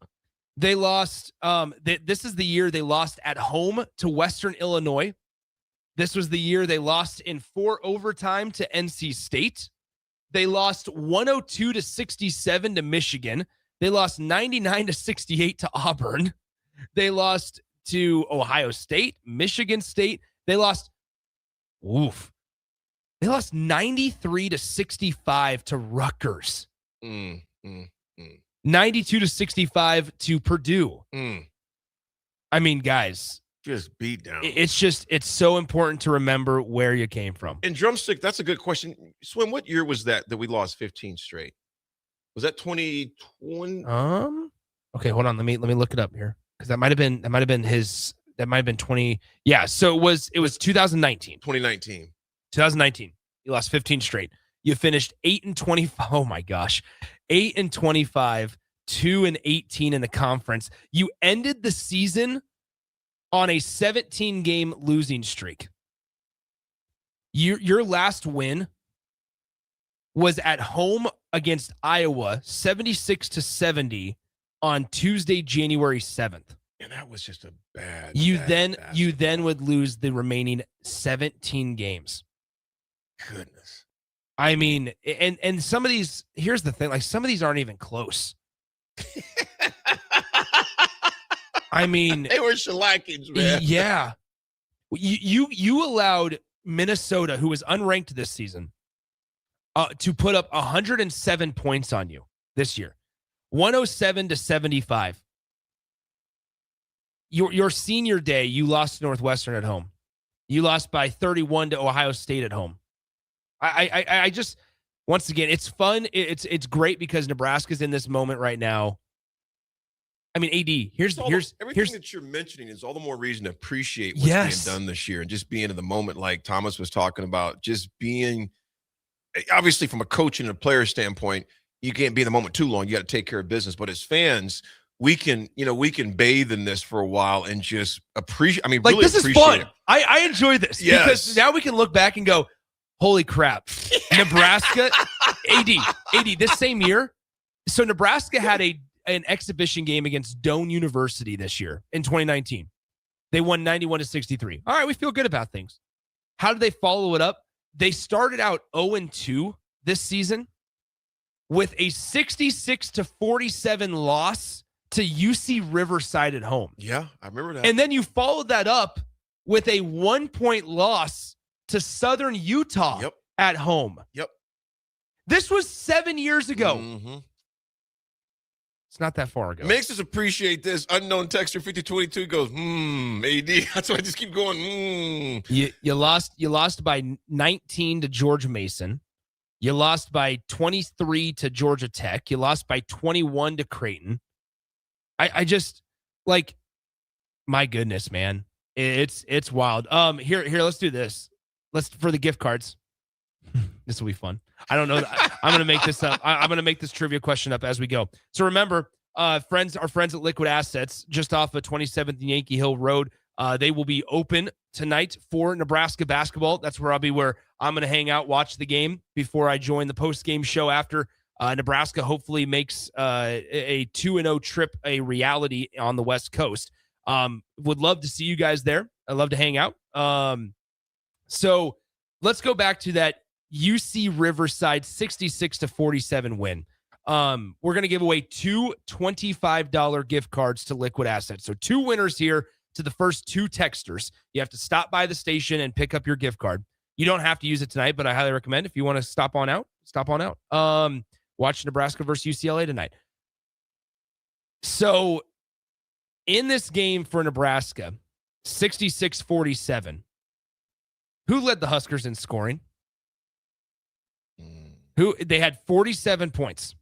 They lost. This is the year they lost at home to Western Illinois. This was the year they lost in 4 overtime to NC State. They lost 102-67 to Michigan. They lost 99-68 to Auburn. They lost to Ohio State, Michigan State. They lost They lost 93-65 to Rutgers. 92-65 to Purdue. I mean, guys, just beat down. It's so important to remember where you came from. And Drumstick, that's a good question. Swim, what year was that we lost 15 straight? Was that 2020? Okay, hold on. Let me look it up here, because that might have been 20. Yeah, so it was 2019. 2019. You lost 15 straight. You finished 8-25. Oh my gosh. 8-25, 2-18 in the conference. You ended the season on a 17-game losing streak. Your last win was at home against Iowa, 76-70 on Tuesday, January 7th. And that was just a bad. You then would lose the remaining 17 games. Goodness. I mean, and some of these, here's the thing, like some of these aren't even close. I mean, they were shellackings, man. Yeah. You allowed Minnesota, who was unranked this season, to put up 107 points on you this year. 107-75. Your senior day, you lost to Northwestern at home. You lost by 31 to Ohio State at home. I just, once again, it's fun. It's great because Nebraska's in this moment right now. I mean, AD, everything that you're mentioning is all the more reason to appreciate what's being done this year and just being in the moment, like Thomas was talking about, just being, obviously from a coach and a player standpoint, you can't be in the moment too long. You got to take care of business. But as fans, we can bathe in this for a while and just appreciate. I mean, like, really this is fun. I enjoy this because now we can look back and go, holy crap, Nebraska, AD, this same year. So Nebraska had an exhibition game against Doane University this year in 2019. They won 91-63. All right, we feel good about things. How did they follow it up? They started out 0-2 this season with a 66-47 loss to UC Riverside at home. Yeah, I remember that. And then you followed that up with a 1-point loss to Southern Utah at home. Yep. This was 7 years ago. Mm-hmm. It's not that far ago. Makes us appreciate this. Unknown texter 5022 goes, AD. That's why I just keep going, You lost by 19 to George Mason. You lost by 23 to Georgia Tech. You lost by 21 to Creighton. I just, like, my goodness, man. It's wild. Here, let's do this. For the gift cards. This will be fun. I don't know. I'm going to make this up. I'm going to make this trivia question up as we go. So remember, our friends at Liquid Assets, just off of 27th and Yankee Hill Road, they will be open tonight for Nebraska basketball. That's where I'll be, where I'm going to hang out, watch the game before I join the post-game show after Nebraska hopefully makes a 2-0 trip a reality on the West Coast. Would love to see you guys there. I'd love to hang out. So let's go back to that UC Riverside 66-47 win. We're going to give away 2 $25 gift cards to Liquid Assets. So 2 winners here to the first 2 texters. You have to stop by the station and pick up your gift card. You don't have to use it tonight, but I highly recommend, if you want to stop on out. Watch Nebraska versus UCLA tonight. So in this game for Nebraska, 66-47, who led the Huskers in scoring? They had 47 points.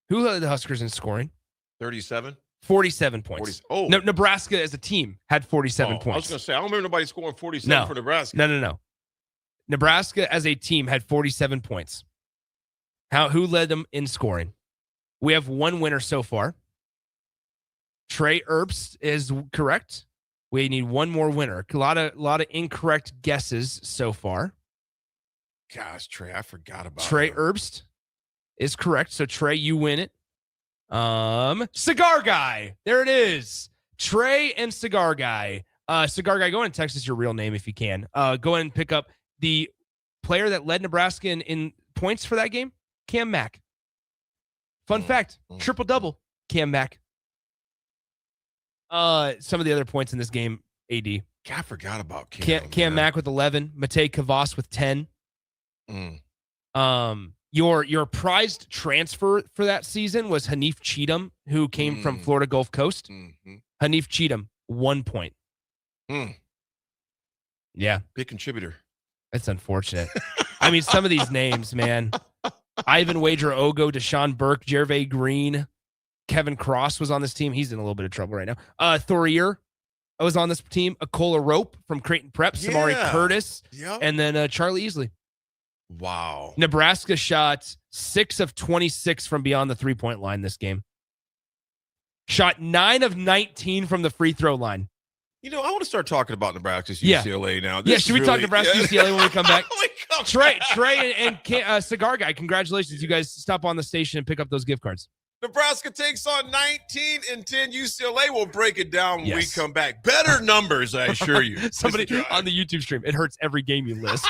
Who led the Huskers in scoring? 37? 47 points. Nebraska as a team had 47 points. I was going to say, I don't remember nobody scoring 47 for Nebraska. No. Nebraska as a team had 47 points. Who led them in scoring? We have 1 winner so far. Trey Erbst is correct. We need 1 more winner. A lot of incorrect guesses so far. Gosh, Trey, I forgot about Trey Erbst is correct. So Trey, you win it. Cigar Guy. There it is. Trey and Cigar Guy. Cigar Guy, go ahead and text us your real name if you can. Go ahead and pick up the player that led Nebraska in points for that game, Cam Mack. Fun fact, triple-double, Cam Mack. Some of the other points in this game, AD. God, I forgot about Cam Mack with 11, Matej Kavas with 10, Your prized transfer for that season was Hanif Cheatham, who came from Florida Gulf Coast. Hanif Cheatham, 1 point. Yeah. Big contributor. That's unfortunate. I mean, some of these names, man. Ivan Wager Ogo, Deshaun Burke, Jervay Green, Kevin Cross was on this team. He's in a little bit of trouble right now. Thorier was on this team. Akola Rope from Creighton Prep, Samari Curtis, and then Charlie Easley. Wow. Nebraska shot 6 of 26 from beyond the three-point line this game. Shot 9 of 19 from the free throw line. You know, I want to start talking about Nebraska's UCLA now. Should we talk Nebraska UCLA when we come back? Trey and Cigar Guy, congratulations. You guys stop on the station and pick up those gift cards. Nebraska takes on 19-10 UCLA. We'll break it down when we come back. Better numbers, I assure you. Somebody on the YouTube stream. It hurts every game you list.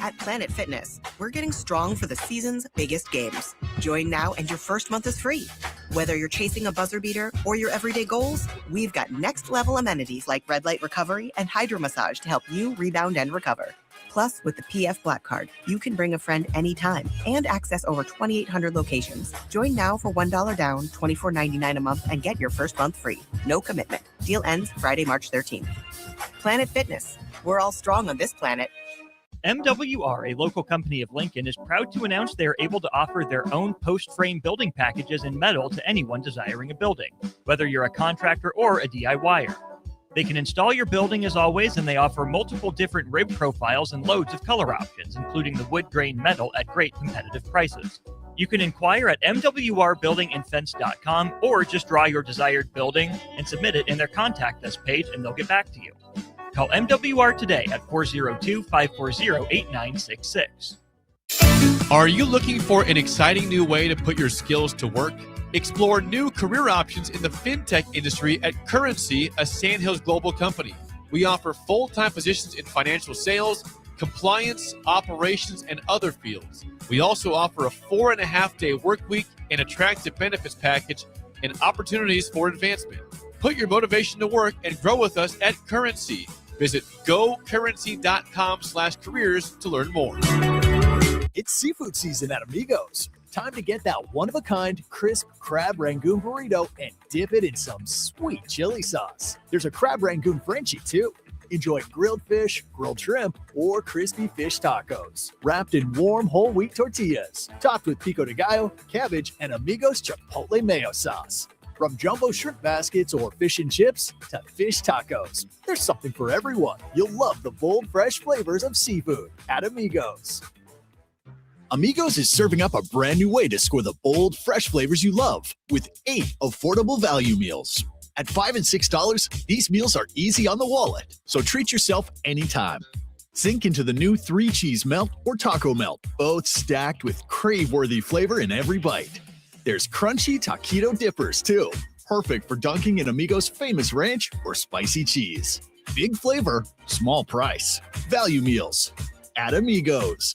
At Planet Fitness, we're getting strong for the season's biggest games. Join now and your first month is free. Whether you're chasing a buzzer beater or your everyday goals, we've got next level amenities like red light recovery and hydro massage to help you rebound and recover. Plus, with the PF Black Card, you can bring a friend anytime and access over 2,800 locations. Join now for $1 down, $24.99 a month, and get your first month free. No commitment. Deal ends Friday, March 13th. Planet Fitness. We're all strong on this planet. MWR, a local company of Lincoln, is proud to announce they are able to offer their own post-frame building packages in metal to anyone desiring a building, whether you're a contractor or a DIYer. They can install your building as always, and they offer multiple different rib profiles and loads of color options, including the wood grain metal at great competitive prices. You can inquire at mwrbuildingandfence.com or just draw your desired building and submit it in their contact us page, and they'll get back to you. Call MWR today at 402-540-8966. Are you looking for an exciting new way to put your skills to work? Explore new career options in the fintech industry at Currency, a Sandhills global company. We offer full-time positions in financial sales, compliance, operations, and other fields. We also offer a 4.5-day work week, an attractive benefits package, and opportunities for advancement. Put your motivation to work and grow with us at Currency. Visit gocurrency.com/careers to learn more. It's seafood season at Amigos. Time to get that one-of-a-kind crisp crab rangoon burrito and dip it in some sweet chili sauce. There's a crab rangoon Frenchie, too. Enjoy grilled fish, grilled shrimp, or crispy fish tacos, wrapped in warm whole wheat tortillas, topped with pico de gallo, cabbage, and Amigos Chipotle mayo sauce. From jumbo shrimp baskets or fish and chips to fish tacos, there's something for everyone. You'll love the bold, fresh flavors of seafood at Amigos. Amigos is serving up a brand new way to score the bold, fresh flavors you love with 8 affordable value meals. At $5 and $6, these meals are easy on the wallet, so treat yourself anytime. Sink into the new 3-cheese melt or taco melt, both stacked with crave-worthy flavor in every bite. There's crunchy taquito dippers, too. Perfect for dunking in Amigos' famous ranch or spicy cheese. Big flavor, small price. Value meals at Amigos.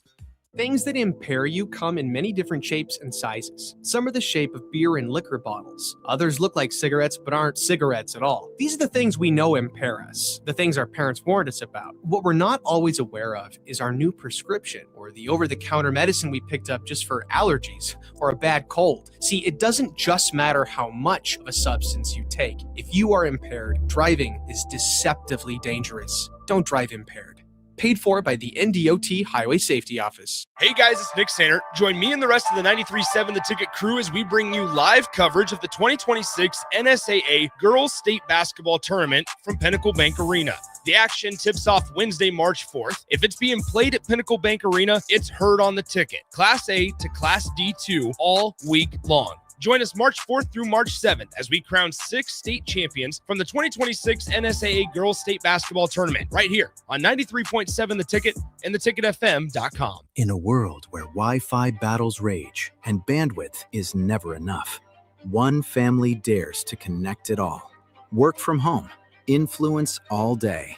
Things that impair you come in many different shapes and sizes. Some are the shape of beer and liquor bottles. Others look like cigarettes but aren't cigarettes at all. These are the things we know impair us, the things our parents warned us about. What we're not always aware of is our new prescription or the over-the-counter medicine we picked up just for allergies or a bad cold. See, it doesn't just matter how much of a substance you take. If you are impaired, driving is deceptively dangerous. Don't drive impaired. Paid for by the NDOT Highway Safety Office. Hey guys, it's Nick Sander. Join me and the rest of the 93.7 The Ticket crew as we bring you live coverage of the 2026 NSAA Girls State Basketball Tournament from Pinnacle Bank Arena. The action tips off Wednesday, March 4th. If it's being played at Pinnacle Bank Arena, it's heard on The Ticket. Class A to Class D2 all week long. Join us March 4th through March 7th as we crown 6 state champions from the 2026 NSAA Girls State Basketball Tournament right here on 93.7 The Ticket and theticketfm.com. In a world where Wi-Fi battles rage and bandwidth is never enough, one family dares to connect it all. Work from home, influence all day,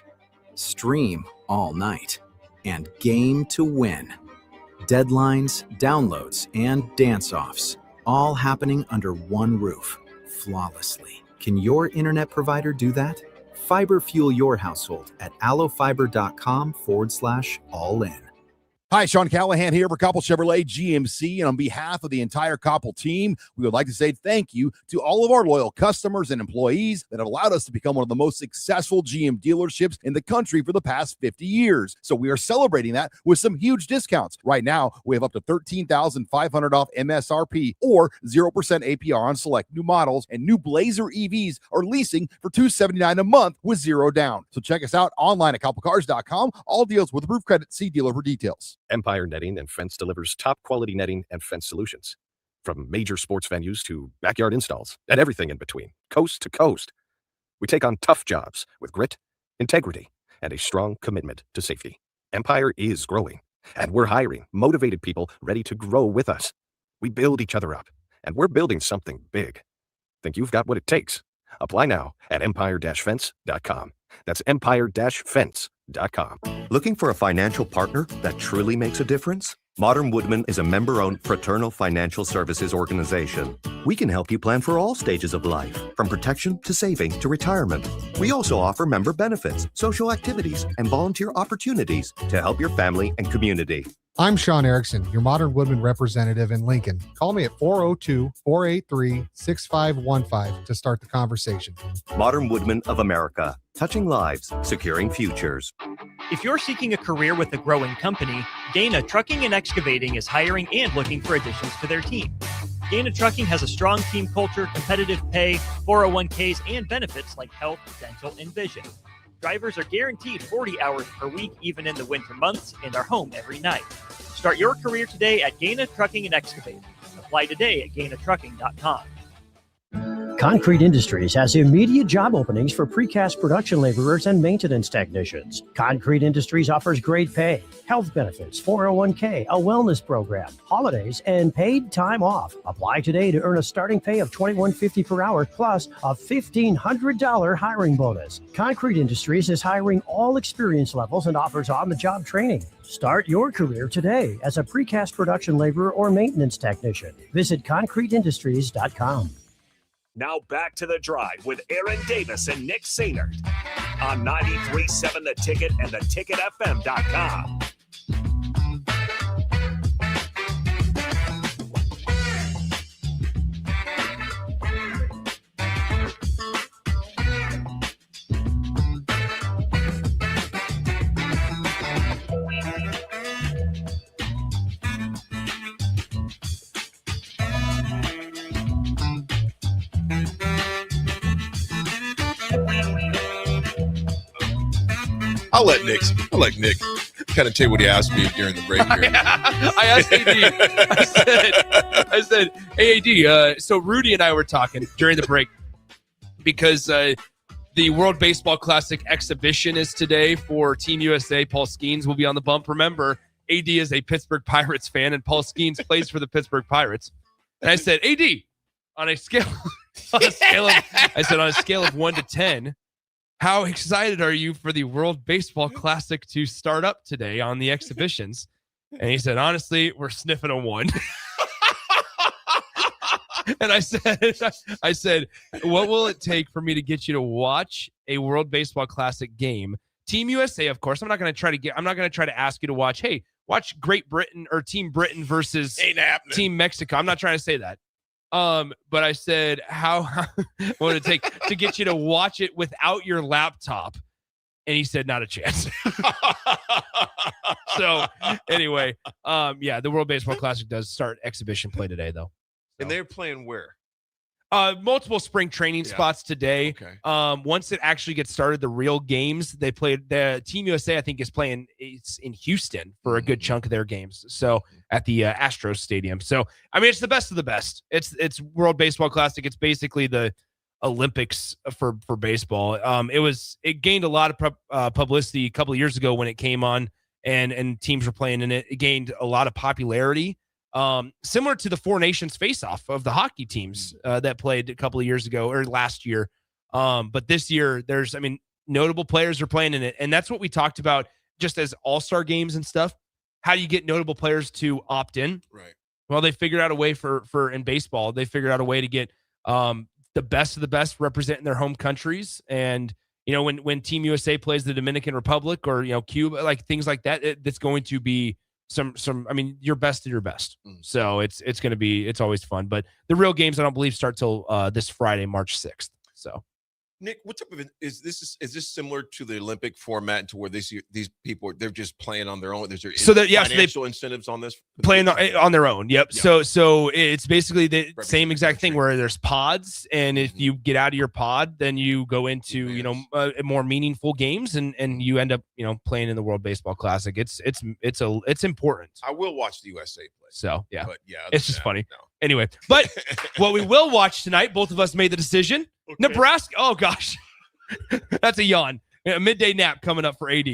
stream all night, and game to win. Deadlines, downloads, and dance-offs. All happening under one roof, flawlessly. Can your internet provider do that? Fiber fuel your household at allofiber.com/all-in. Hi, Sean Callahan here for Koppel Chevrolet GMC, and on behalf of the entire Koppel team, we would like to say thank you to all of our loyal customers and employees that have allowed us to become one of the most successful GM dealerships in the country for the past 50 years. So we are celebrating that with some huge discounts. Right now, we have up to $13,500 off MSRP or 0% APR on select new models, and new Blazer EVs are leasing for $279 a month with zero down. So check us out online at koppelcars.com. All deals with approved credit. See dealer for details. Empire Netting and Fence delivers top quality netting and fence solutions. From major sports venues to backyard installs and everything in between, coast to coast. We take on tough jobs with grit, integrity, and a strong commitment to safety. Empire is growing, and we're hiring motivated people ready to grow with us. We build each other up, and we're building something big. Think you've got what it takes? Apply now at empire-fence.com. That's empire-fence.com. Looking for a financial partner that truly makes a difference? Modern Woodman is a member-owned fraternal financial services organization. We can help you plan for all stages of life, from protection to saving to retirement. We also offer member benefits, social activities, and volunteer opportunities to help your family and community. I'm Sean Erickson, your Modern Woodman representative in Lincoln. Call me at 402-483-6515 to start the conversation. Modern Woodman of America, touching lives, securing futures. If you're seeking a career with a growing company, Dana Trucking and Excavating is hiring and looking for additions to their team. Dana Trucking has a strong team culture, competitive pay, 401ks, and benefits like health, dental, and vision. Drivers are guaranteed 40 hours per week, even in the winter months, and are home every night. Start your career today at Gaina Trucking and Excavating. Apply today at gainatrucking.com. Concrete Industries has immediate job openings for precast production laborers and maintenance technicians. Concrete Industries offers great pay, health benefits, 401k, a wellness program, holidays, and paid time off. Apply today to earn a starting pay of $21.50 per hour plus a $1,500 hiring bonus. Concrete Industries is hiring all experience levels and offers on-the-job training. Start your career today as a precast production laborer or maintenance technician. Visit concreteindustries.com. Now back to The Drive with Aaron Davis and Nick Sainert on 93.7 The Ticket and theticketfm.com. I'll let Nick kind of tell you what he asked me during the break here. I asked AD, I said, hey, AD, so Rudy and I were talking during the break because the World Baseball Classic exhibition is today for Team USA. Paul Skeens will be on the bump. Remember, AD is a Pittsburgh Pirates fan, and Paul Skeens plays for the Pittsburgh Pirates. And I said, AD, on a scale of 1 to 10, how excited are you for the World Baseball Classic to start up today on the exhibitions? And he said, honestly, we're sniffing a 1. And I said, what will it take for me to get you to watch a World Baseball Classic game? Team USA, of course. I'm not going to try to ask you to watch Great Britain or Team Britain versus Team Mexico. I'm not trying to say that. But I said, what would it take to get you to watch it without your laptop? And he said, not a chance. So anyway, the World Baseball Classic does start exhibition play today, though. So. And they're playing where? Multiple spring training spots today. Okay. Once it actually gets started, the real games, they played. The Team USA, I think, is playing. It's in Houston for a good chunk of their games. So at the Astros Stadium. So I mean, it's the best of the best. It's World Baseball Classic. It's basically the Olympics for baseball. It gained a lot of publicity a couple of years ago when it came on, and teams were playing in it. It gained a lot of popularity. Similar to the Four Nations face-off of the hockey teams that played a couple of years ago or last year. But this year, notable players are playing in it. And that's what we talked about just as all-star games and stuff. How do you get notable players to opt in? Right. Well, they figured out a way for in baseball, they figured out a way to get the the best of the best representing their home countries. And, when Team USA plays the Dominican Republic or, Cuba, like things like that, that's going to be your best of your best. So it's always fun. But the real games, I don't believe, start till this Friday, March 6th. So. Nick, what type of is this similar to the Olympic format, to where these people they're just playing on their own? There's financial incentives on this, playing on their own. Yep. Yeah. So it's basically the same exact thing where there's pods, and if you get out of your pod, then you go into more meaningful games, and you end up playing in the World Baseball Classic. It's important. I will watch the USA play. So yeah, but yeah, it's just funny. No. Anyway, but what we will watch tonight, both of us made the decision. Okay. Nebraska. Oh gosh, that's a yawn. A midday nap coming up for AD.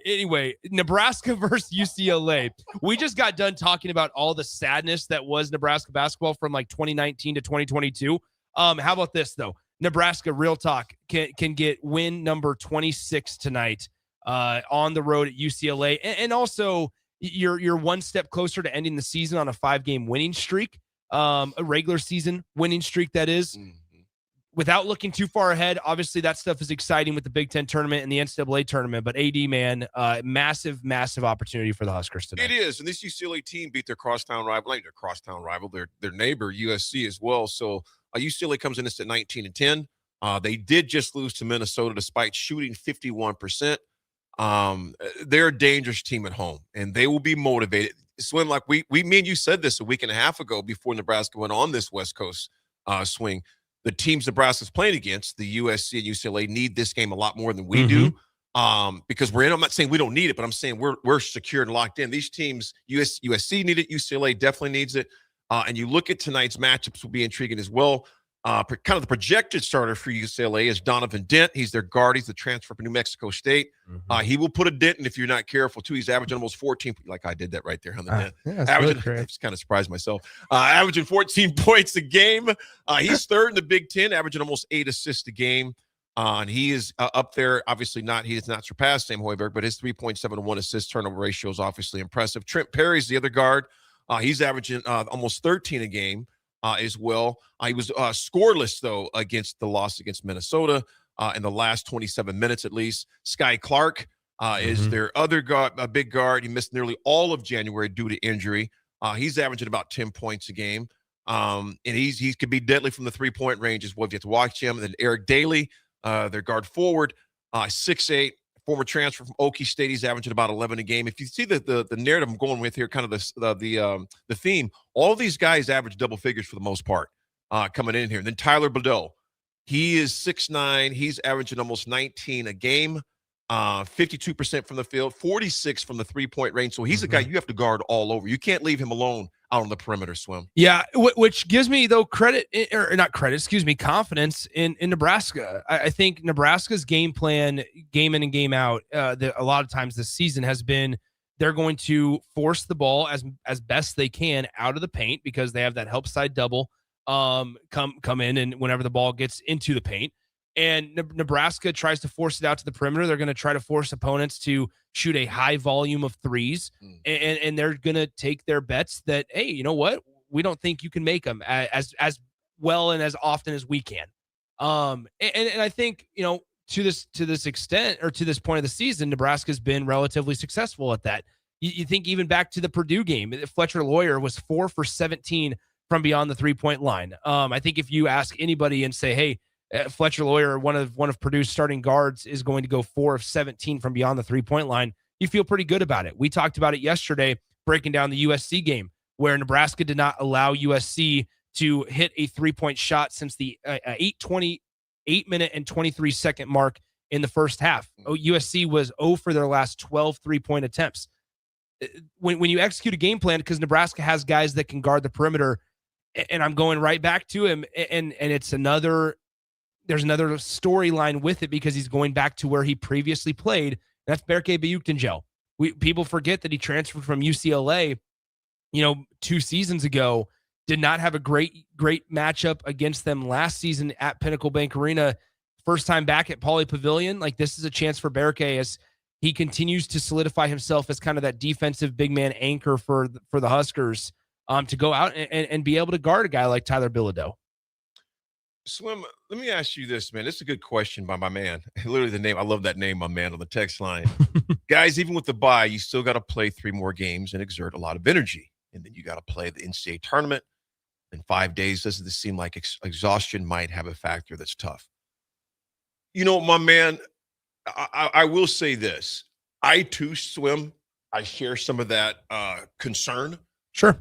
Anyway, Nebraska versus UCLA. We just got done talking about all the sadness that was Nebraska basketball from like 2019 to 2022. How about this though? Nebraska, real talk, can get win number 26 tonight on the road at UCLA, and also you're one step closer to ending the season on a 5-game winning streak, a regular season winning streak that is. Without looking too far ahead, obviously that stuff is exciting with the Big Ten tournament and the NCAA tournament. But AD, man, massive opportunity for the Huskers today. It is, and this UCLA team beat their crosstown rival, their neighbor USC as well. So UCLA comes in this at 19-10. They did just lose to Minnesota despite shooting 51%. They're a dangerous team at home, and they will be motivated. Swim, like me and you said this a week and a half ago before Nebraska went on this West Coast swing. The teams Nebraska's playing against, the USC and UCLA, need this game a lot more than we do, because we're in. I'm not saying we don't need it, but I'm saying we're secure and locked in. These teams, USC need it, UCLA definitely needs it. And you look at tonight's matchups, will be intriguing as well. Kind of the projected starter for UCLA is Donovan Dent. He's their guard. He's the transfer from New Mexico State. He will put a dent in if you're not careful, too. He's averaging almost 14. Like I did that right there on the dent. I just kind of surprised myself. Averaging 14 points a game. He's third in the Big Ten, averaging almost 8 assists a game. And he is up there. Obviously he has not surpassed Sam Hoiberg, but his 3.71 assist turnover ratio is obviously impressive. Trent Perry's the other guard. He's averaging almost 13 a game. As well. He was scoreless, though, against the loss against Minnesota in the last 27 minutes at least. Sky Clark is their other guard, a big guard. He missed nearly all of January due to injury. He's averaging about 10 points a game. And he could be deadly from the three-point range as well if you have to watch him. And then Eric Daly, their guard forward, 6'8", former transfer from Okie State. He's averaging about 11 a game. If you see the narrative I'm going with here, kind of the theme, all these guys average double figures for the most part coming in here. And then Tyler Bedell, he is 6'9". He's averaging almost 19 a game, 52% from the field, 46 from the three-point range. So he's a guy you have to guard all over. You can't leave him alone out on the perimeter, Swim. Yeah, which gives me, though, confidence in Nebraska. I think Nebraska's game plan, game in and game out, a lot of times this season has been they're going to force the ball as best they can out of the paint because they have that help side double come in, and whenever the ball gets into the paint. And Nebraska tries to force it out to the perimeter. They're going to try to force opponents to shoot a high volume of threes, and they're going to take their bets that, hey, you know what? We don't think you can make them as well and as often as we can. And I think, to this extent, or to this point of the season, Nebraska's been relatively successful at that. You think even back to the Purdue game, Fletcher Lawyer was 4 for 17 from beyond the 3-point line. I think if you ask anybody and say, hey, Fletcher Lawyer, one of Purdue's starting guards, is going to go 4 of 17 from beyond the 3-point line, you feel pretty good about it. We talked about it yesterday, breaking down the USC game, where Nebraska did not allow USC to hit a 3-point shot since the 8-minute and 23-second mark in the first half. USC was 0 for their last 12 3-point attempts. When you execute a game plan, because Nebraska has guys that can guard the perimeter, and I'm going right back to him, and it's there's another storyline with it because he's going back to where he previously played. And that's Berke Bayuktanjel. People forget that he transferred from UCLA, 2 seasons ago, did not have a great matchup against them last season at Pinnacle Bank Arena. First time back at Pauley Pavilion. Like, this is a chance for Berke as he continues to solidify himself as kind of that defensive big man anchor for the Huskers, to go out and be able to guard a guy like Tyler Bilodeau. Swim, let me ask you this, man. This is a good question by my man. Literally the name. I love that name, my man, on the text line. Guys, even with the bye, you still got to play 3 more games and exert a lot of energy. And then you got to play the NCAA tournament in 5 days. Doesn't this seem like exhaustion might have a factor that's tough? You know, my man, I will say this. I, too, Swim. I share some of that concern. Sure.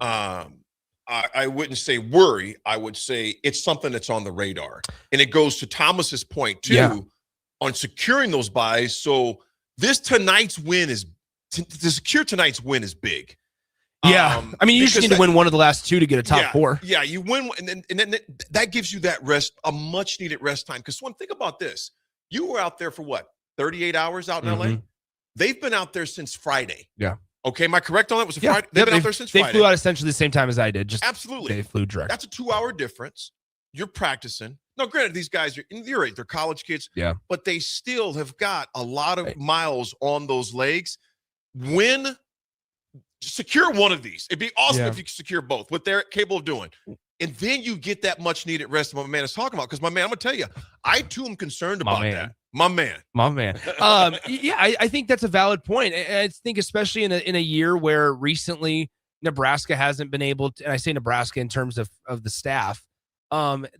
I wouldn't say worry. I would say it's something that's on the radar. And it goes to Thomas's point, too, on securing those buys. So tonight's win is to secure tonight's win is big. Yeah. I mean, you just need to win one of the last 2 to get a top 4. Yeah, you win. And then that gives you that rest, a much needed rest time. Because think about this. You were out there for what? 38 hours out in LA? They've been out there since Friday. Yeah. Okay, am I correct on that? Was it Friday? They've been out there since Friday. They flew out essentially the same time as I did. Just absolutely. They flew direct. That's a 2-hour difference. You're practicing. Now, granted, these guys you're right, they're college kids. Yeah. But they still have got a lot of miles on those legs. Secure one of these. It'd be awesome if you could secure both, what they're capable of doing. And then you get that much needed rest my man is talking about. Because my man, I'm gonna tell you, I too am concerned about that. My man. I think that's a valid point. I think especially in a year where recently Nebraska hasn't been able to, and I say Nebraska in terms of the staff,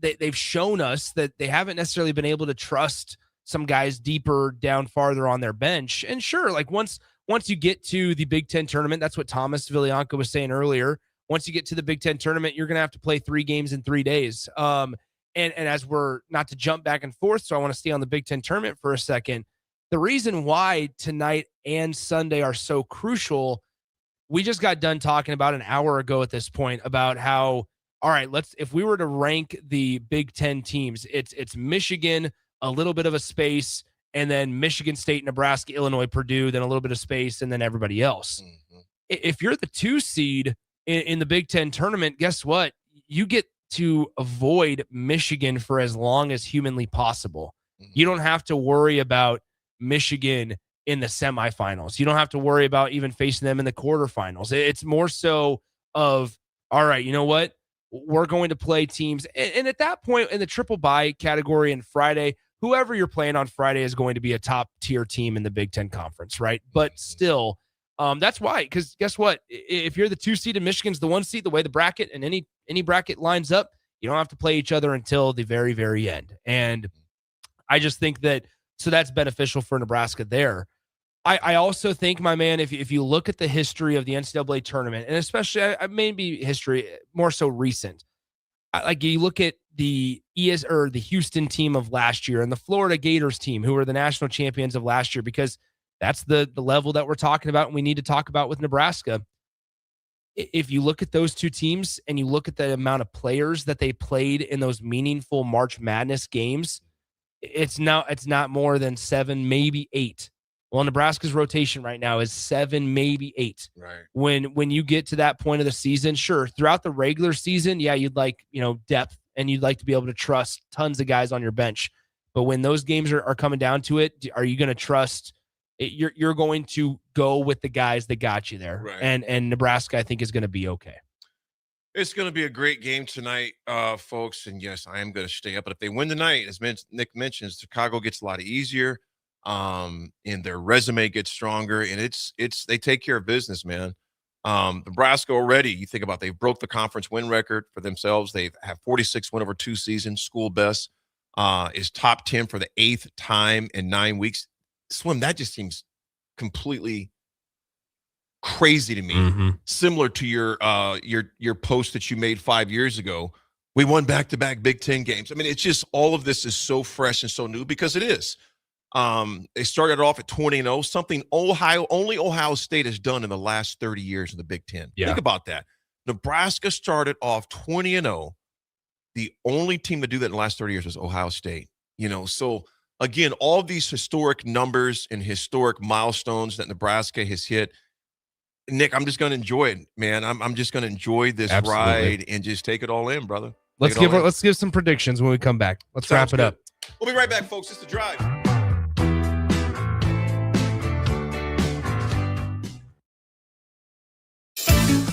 they've shown us that they haven't necessarily been able to trust some guys deeper down farther on their bench. And sure, like once you get to the Big Ten tournament, that's what Thomas Villianco was saying earlier. Once you get to the Big Ten tournament, you're going to have to play 3 games in 3 days. And as we're not to jump back and forth, so I want to stay on the Big Ten tournament for a second. The reason why tonight and Sunday are so crucial, we just got done talking about an hour ago at this point about how, all right, if we were to rank the Big Ten teams, it's Michigan, a little bit of a space, and then Michigan State, Nebraska, Illinois, Purdue, then a little bit of space, and then everybody else. If you're the 2 seed in the Big Ten tournament, guess what? You get to avoid Michigan for as long as humanly possible. You don't have to worry about Michigan in the semifinals. You don't have to worry about even facing them in the quarterfinals. It's more so of, all right, you know what? We're going to play teams. And at that point in the triple bye category on Friday, whoever you're playing on Friday is going to be a top tier team in the Big Ten Conference, right? But still, that's why, because guess what? If you're the 2 seed and Michigan's the 1 seed, the way the bracket and any bracket lines up, you don't have to play each other until the very, very end. And I just think so that's beneficial for Nebraska there. I also think, my man, if you look at the history of the NCAA tournament, and especially maybe history more so recent, like you look at the the Houston team of last year and the Florida Gators team, who were the national champions of last year, because that's the level that we're talking about and we need to talk about with Nebraska. If you look at those 2 teams and you look at the amount of players that they played in those meaningful March Madness games, it's not more than 7, maybe 8. Well, Nebraska's rotation right now is 7, maybe 8. Right. When you get to that point of the season, sure, throughout the regular season, yeah, you'd like, depth, and you'd like to be able to trust tons of guys on your bench. But when those games are coming down to it, are you going to trust you're going to go with the guys that got you there? Right. And Nebraska, I think, is going to be okay. It's going to be a great game tonight, folks. And yes, I am going to stay up. But if they win tonight, as Nick mentions, Chicago gets a lot easier, and their resume gets stronger. And they take care of business, man. Nebraska already, you think about, they broke the conference win record for themselves. They have 46 win over 2 seasons, school best. Is top 10 for the 8th time in 9 weeks. Swim, that just seems completely crazy to me. Similar to your post that you made 5 years ago. We won back-to-back Big Ten games. I mean, it's just, all of this is so fresh and so new, because it is. They started off at 20-0, something only Ohio State has done in the last 30 years in the Big Ten. Yeah. Think about that. Nebraska started off 20-0. The only team to do that in the last 30 years was Ohio State. So again, all these historic numbers and historic milestones that Nebraska has hit. Nick, I'm just going to enjoy it, man. I'm just going to enjoy this ride and just take it all in, brother. Let's give some predictions when we come back. Let's wrap it up. We'll be right back, folks. It's The Drive.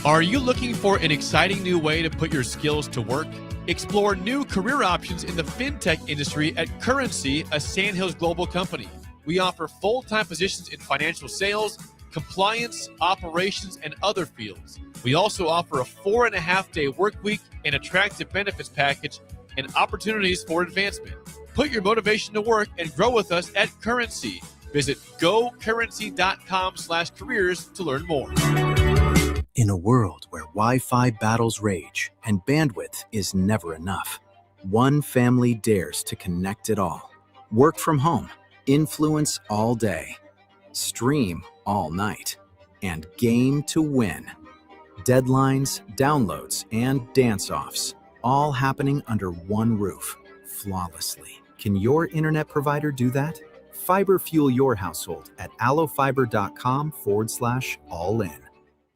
Are you looking for an exciting new way to put your skills to work? Explore new career options in the fintech industry at Currency, a Sandhills Global company. We offer full-time positions in financial sales, compliance, operations, and other fields. We also offer a 4.5-day work week, an attractive benefits package, and opportunities for advancement. Put your motivation to work and grow with us at Currency. Visit gocurrency.com/careers to learn more. In a world where Wi-Fi battles rage and bandwidth is never enough, one family dares to connect it all. Work from home, influence all day, stream all night, and game to win. Deadlines, downloads, and dance-offs, all happening under one roof, flawlessly. Can your internet provider do that? Fiber fuel your household at allofiber.com/all-in.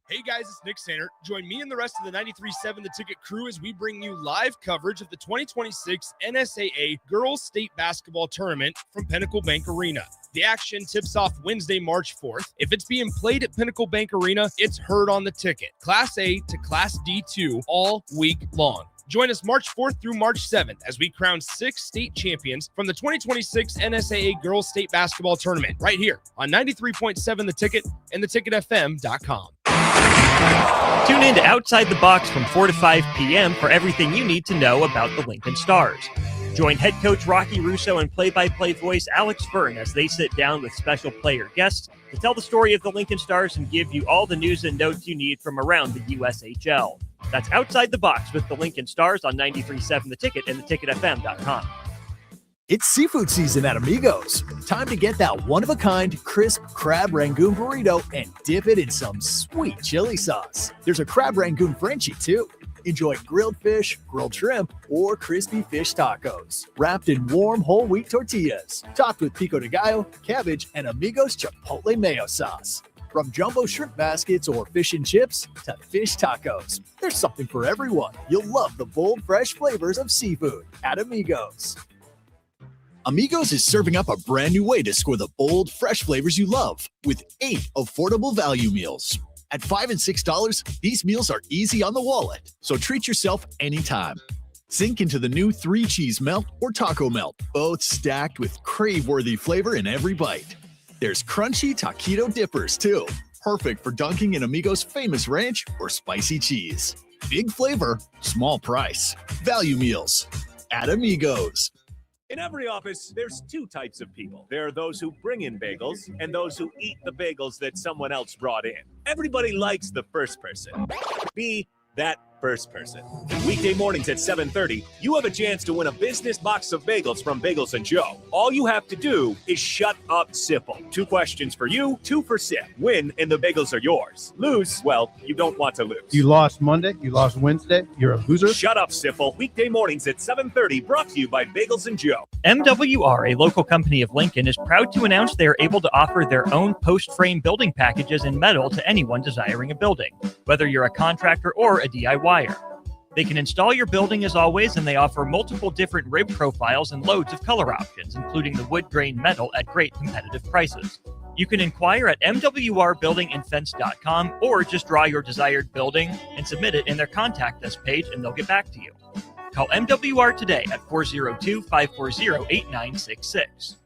Hey guys, it's Nick Sander. Join me and the rest of the 93.7 The Ticket crew as we bring you live coverage of the 2026 NSAA Girls State Basketball Tournament from Pinnacle Bank Arena. The action tips off Wednesday, March 4th. If it's being played at Pinnacle Bank Arena, it's heard on The Ticket. Class A to Class D2 all week long. Join us March 4th through March 7th as we crown 6 state champions from the 2026 NSAA Girls State Basketball Tournament right here on 93.7 The Ticket and theticketfm.com. Tune in to Outside the Box from 4 to 5 p.m. for everything you need to know about the Lincoln Stars. Join head coach Rocky Russo and play-by-play voice Alex Fern as they sit down with special player guests to tell the story of the Lincoln Stars and give you all the news and notes you need from around the USHL. That's Outside the Box with the Lincoln Stars on 93.7 The Ticket and theticketfm.com. It's seafood season at Amigos. Time to get that one-of-a-kind crisp crab rangoon burrito and dip it in some sweet chili sauce. There's a crab rangoon Frenchie, too. Enjoy grilled fish, grilled shrimp, or crispy fish tacos. Wrapped in warm whole wheat tortillas. Topped with pico de gallo, cabbage, and Amigos Chipotle mayo sauce. From jumbo shrimp baskets or fish and chips to fish tacos, there's something for everyone. You'll love the bold, fresh flavors of seafood at Amigos. Amigos is serving up a brand new way to score the bold, fresh flavors you love with 8 affordable value meals. At $5 and $6, these meals are easy on the wallet, so treat yourself anytime. Sink into the new 3-cheese melt or taco melt, both stacked with crave-worthy flavor in every bite. There's crunchy taquito dippers, too, perfect for dunking in Amigos' famous ranch or spicy cheese. Big flavor, small price. Value meals at Amigos. In every office, there's 2 types of people. There are those who bring in bagels and those who eat the bagels that someone else brought in. Everybody likes the first person. Be that first person. Weekday mornings at 7:30, you have a chance to win a business box of bagels from Bagels & Joe. All you have to do is shut up, Sipple. 2 questions for you, 2 for Sip. Win, and the bagels are yours. Lose, well, you don't want to lose. You lost Monday, you lost Wednesday, you're a loser. Shut up, Sipple. Weekday mornings at 7:30, brought to you by Bagels & Joe. MWR, a local company of Lincoln, is proud to announce they are able to offer their own post-frame building packages in metal to anyone desiring a building, whether you're a contractor or a DIYer. They can install your building as always, and they offer multiple different rib profiles and loads of color options, including the wood grain metal at great competitive prices. You can inquire at mwrbuildingandfence.com or just draw your desired building and submit it in their contact us page, and they'll get back to you. Call MWR today at 402-540-8966.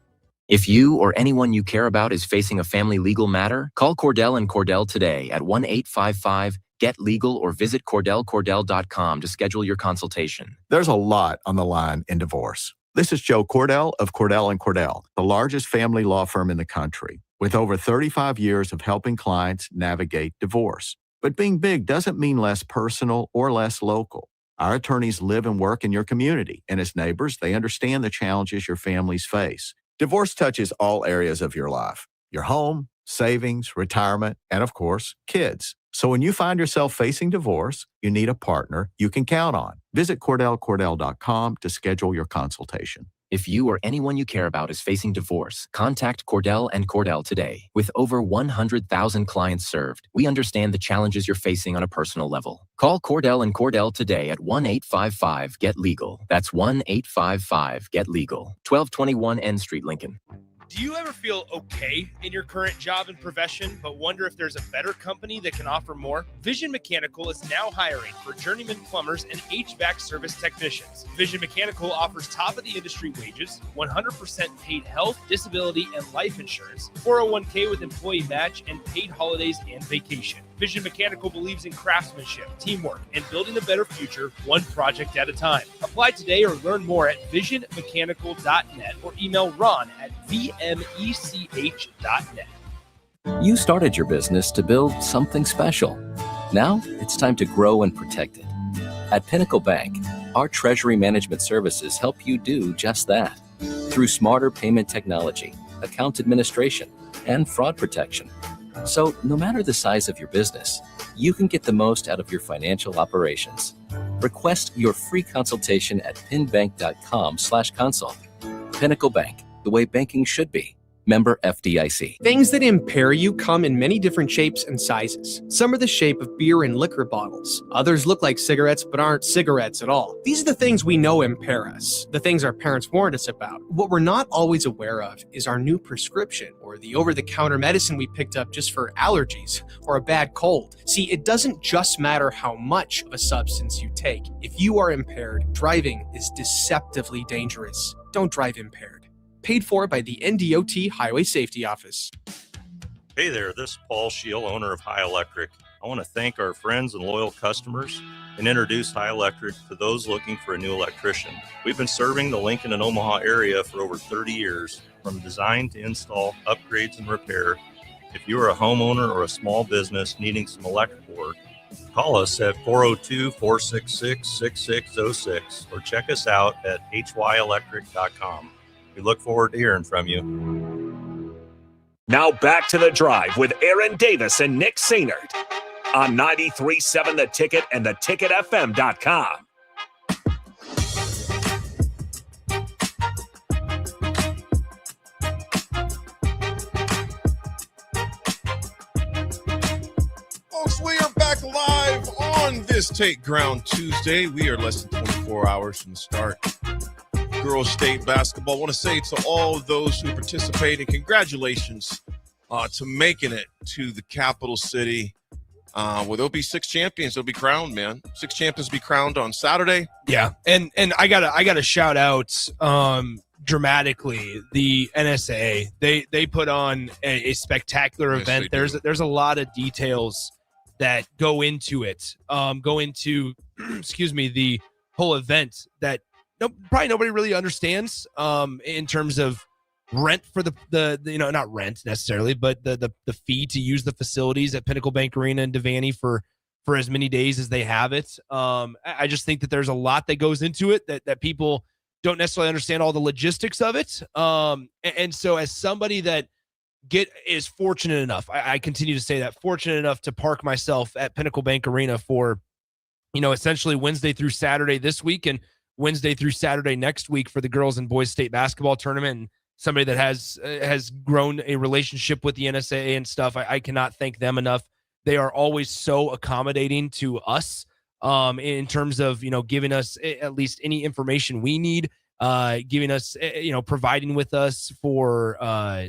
If you or anyone you care about is facing a family legal matter, call Cordell & Cordell today at 1-855-GET-LEGAL or visit CordellCordell.com to schedule your consultation. There's a lot on the line in divorce. This is Joe Cordell of Cordell & Cordell, the largest family law firm in the country, with over 35 years of helping clients navigate divorce. But being big doesn't mean less personal or less local. Our attorneys live and work in your community, and as neighbors, they understand the challenges your families face. Divorce touches all areas of your life, your home, savings, retirement, and of course, kids. So when you find yourself facing divorce, you need a partner you can count on. Visit CordellCordell.com to schedule your consultation. If you or anyone you care about is facing divorce, contact Cordell & Cordell today. With over 100,000 clients served, we understand the challenges you're facing on a personal level. Call Cordell & Cordell today at 1-855-GET-LEGAL. That's 1-855-GET-LEGAL. 1221 N Street, Lincoln. Do you ever feel okay in your current job and profession, but wonder if there's a better company that can offer more? Vision Mechanical is now hiring for journeyman plumbers and HVAC service technicians. Vision Mechanical offers top-of-the-industry wages, 100% paid health, disability, and life insurance, 401k with employee match, and paid holidays and vacation. Vision Mechanical believes in craftsmanship, teamwork, and building a better future one project at a time. Apply today or learn more at visionmechanical.net or email Ron at vmech.net. You started your business to build something special. Now it's time to grow and protect it. At Pinnacle Bank, our treasury management services help you do just that. Through smarter payment technology, account administration, and fraud protection. So no matter the size of your business, you can get the most out of your financial operations. Request your free consultation at pinbank.com/consult. Pinnacle Bank, the way banking should be. Member FDIC. Things that impair you come in many different shapes and sizes. Some are the shape of beer and liquor bottles. Others look like cigarettes but aren't cigarettes at all. These are the things we know impair us, the things our parents warned us about. What we're not always aware of is our new prescription or the over-the-counter medicine we picked up just for allergies or a bad cold. See, it doesn't just matter how much of a substance you take. If you are impaired, driving is deceptively dangerous. Don't drive impaired. Paid for by the NDOT Highway Safety Office. Hey there, this is Paul Scheel, owner of High Electric. I want to thank our friends and loyal customers and introduce High Electric to those looking for a new electrician. We've been serving the Lincoln and Omaha area for over 30 years, from design to install, upgrades, and repair. If you are a homeowner or a small business needing some electrical work, call us at 402-466-6606 or check us out at hyelectric.com. We look forward to hearing from you. Now back to The Drive with Aaron Davis and Nick Sainert on 93.7 The Ticket and theticketfm.com. Folks, we are back live on this Take Ground Tuesday. We are less than 24 hours from the start. Girls State basketball. I want to say to all of those who participated, congratulations to making it to the capital city. Well, there'll be 6 champions that'll be crowned, man. 6 champions will be crowned on Saturday. Yeah, and I gotta shout out dramatically the NSAA. They put on a spectacular event. There's a lot of details that go into it. Excuse me, the whole event that probably nobody really understands in terms of rent for the not rent necessarily, but the fee to use the facilities at Pinnacle Bank Arena in Devaney for as many days as they have it. I just think that there's a lot that goes into it that people don't necessarily understand all the logistics of it. And so as somebody that is fortunate enough, I continue to say that, fortunate enough to park myself at Pinnacle Bank Arena for, essentially Wednesday through Saturday this week and Wednesday through Saturday next week for the girls and boys state basketball tournament, and somebody that has grown a relationship with the NSAA and stuff. I cannot thank them enough. They are always so accommodating to us in terms of, giving us at least any information we need, giving us, providing with us for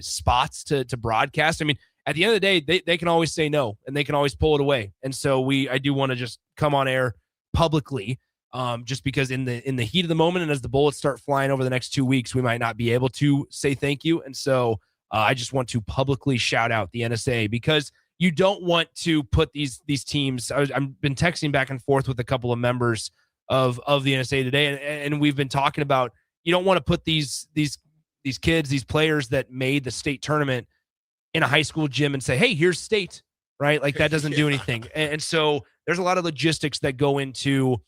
spots to broadcast. I mean, at the end of the day, they can always say no and they can always pull it away. And so I do want to just come on air publicly, just because in the heat of the moment and as the bullets start flying over the next 2 weeks, we might not be able to say thank you. And so I just want to publicly shout out the NSAA, because you don't want to put these teams. I've been texting back and forth with a couple of members of the NSAA today, and we've been talking about, you don't want to put these kids, these players that made the state tournament in a high school gym and say, hey, here's state, right? Like that doesn't do anything. And so there's a lot of logistics that go into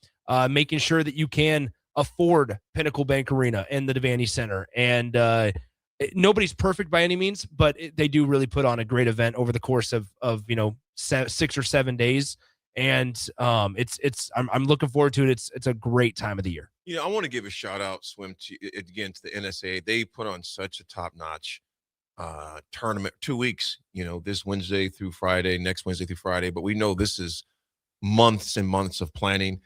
making sure that you can afford Pinnacle Bank Arena and the Devaney Center. And nobody's perfect by any means, but they do really put on a great event over the course of 6 or 7 days. And I'm looking forward to it. It's a great time of the year. I want to give a shout out, Swim, to the NSAA. They put on such a top-notch tournament, 2 weeks, this Wednesday through Friday, next Wednesday through Friday. But we know this is months and months of planning.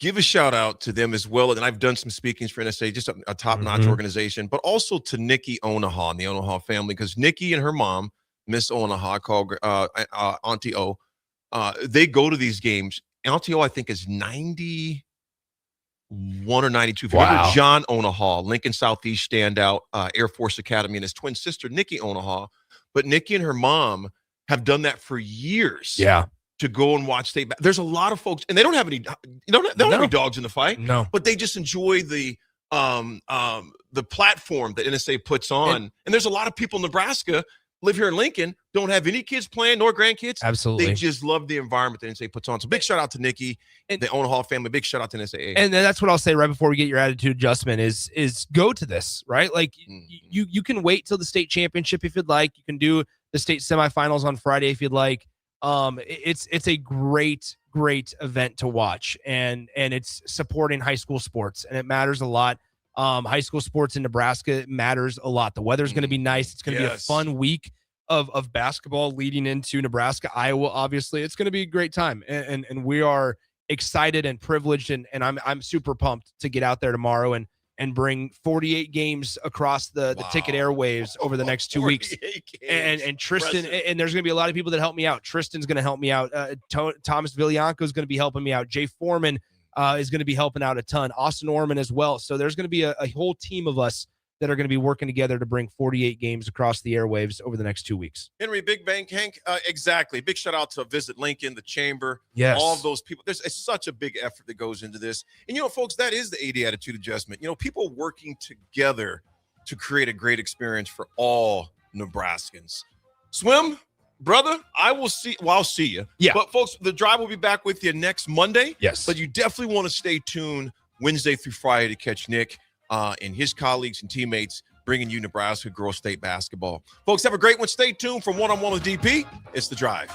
give a shout out to them as well. And I've done some speakings for NSA, just a top-notch organization, but also to Nikki Onaha and the Onaha family, because Nikki and her mom, Miss Onaha, called Auntie O, they go to these games. Auntie O, I think, is 91 or 92. Wow. John Onaha, Lincoln Southeast standout, Air Force Academy, and his twin sister, Nikki Onaha. But Nikki and her mom have done that for years. Yeah. To go and watch state. There's a lot of folks, and they don't have any. They don't have any dogs in the fight. No, but they just enjoy the platform that NSA puts on. And there's a lot of people in Nebraska, live here in Lincoln, don't have any kids playing nor grandkids. Absolutely, they just love the environment that NSA puts on. So big shout out to Nikki and the Onaha family. Big shout out to NSAA. And that's what I'll say right before we get your attitude adjustment is go to this, right? Like you can wait till the state championship if you'd like. You can do the state semifinals on Friday if you'd like. It's a great event to watch, and it's supporting high school sports, and it matters a lot. High school sports in Nebraska matters a lot. The weather's going to be nice. It's going to be a fun week of basketball leading into Nebraska, Iowa. Obviously, it's going to be a great time, and we are excited and privileged, and I'm super pumped to get out there tomorrow and bring 48 games across the ticket airwaves over the next 2 weeks. And Tristan, and there's going to be a lot of people that help me out. Tristan's going to help me out. Thomas Villianco is going to be helping me out. Jay Foreman is going to be helping out a ton. Austin Orman as well. So there's going to be a whole team of us that are going to be working together to bring 48 games across the airwaves over the next 2 weeks. Henry, Big Bang, Hank, exactly. Big shout out to Visit Lincoln, the Chamber, yes, all of those people. There's such a big effort that goes into this. And, folks, that is the 80 attitude adjustment. People working together to create a great experience for all Nebraskans. Swim, brother, I'll see you. Yeah. But, folks, the drive will be back with you next Monday. Yes. But you definitely want to stay tuned Wednesday through Friday to catch Nick and his colleagues and teammates bringing you Nebraska girls state basketball. Folks, have a great one. Stay tuned for One-on-One with DP. It's The Drive.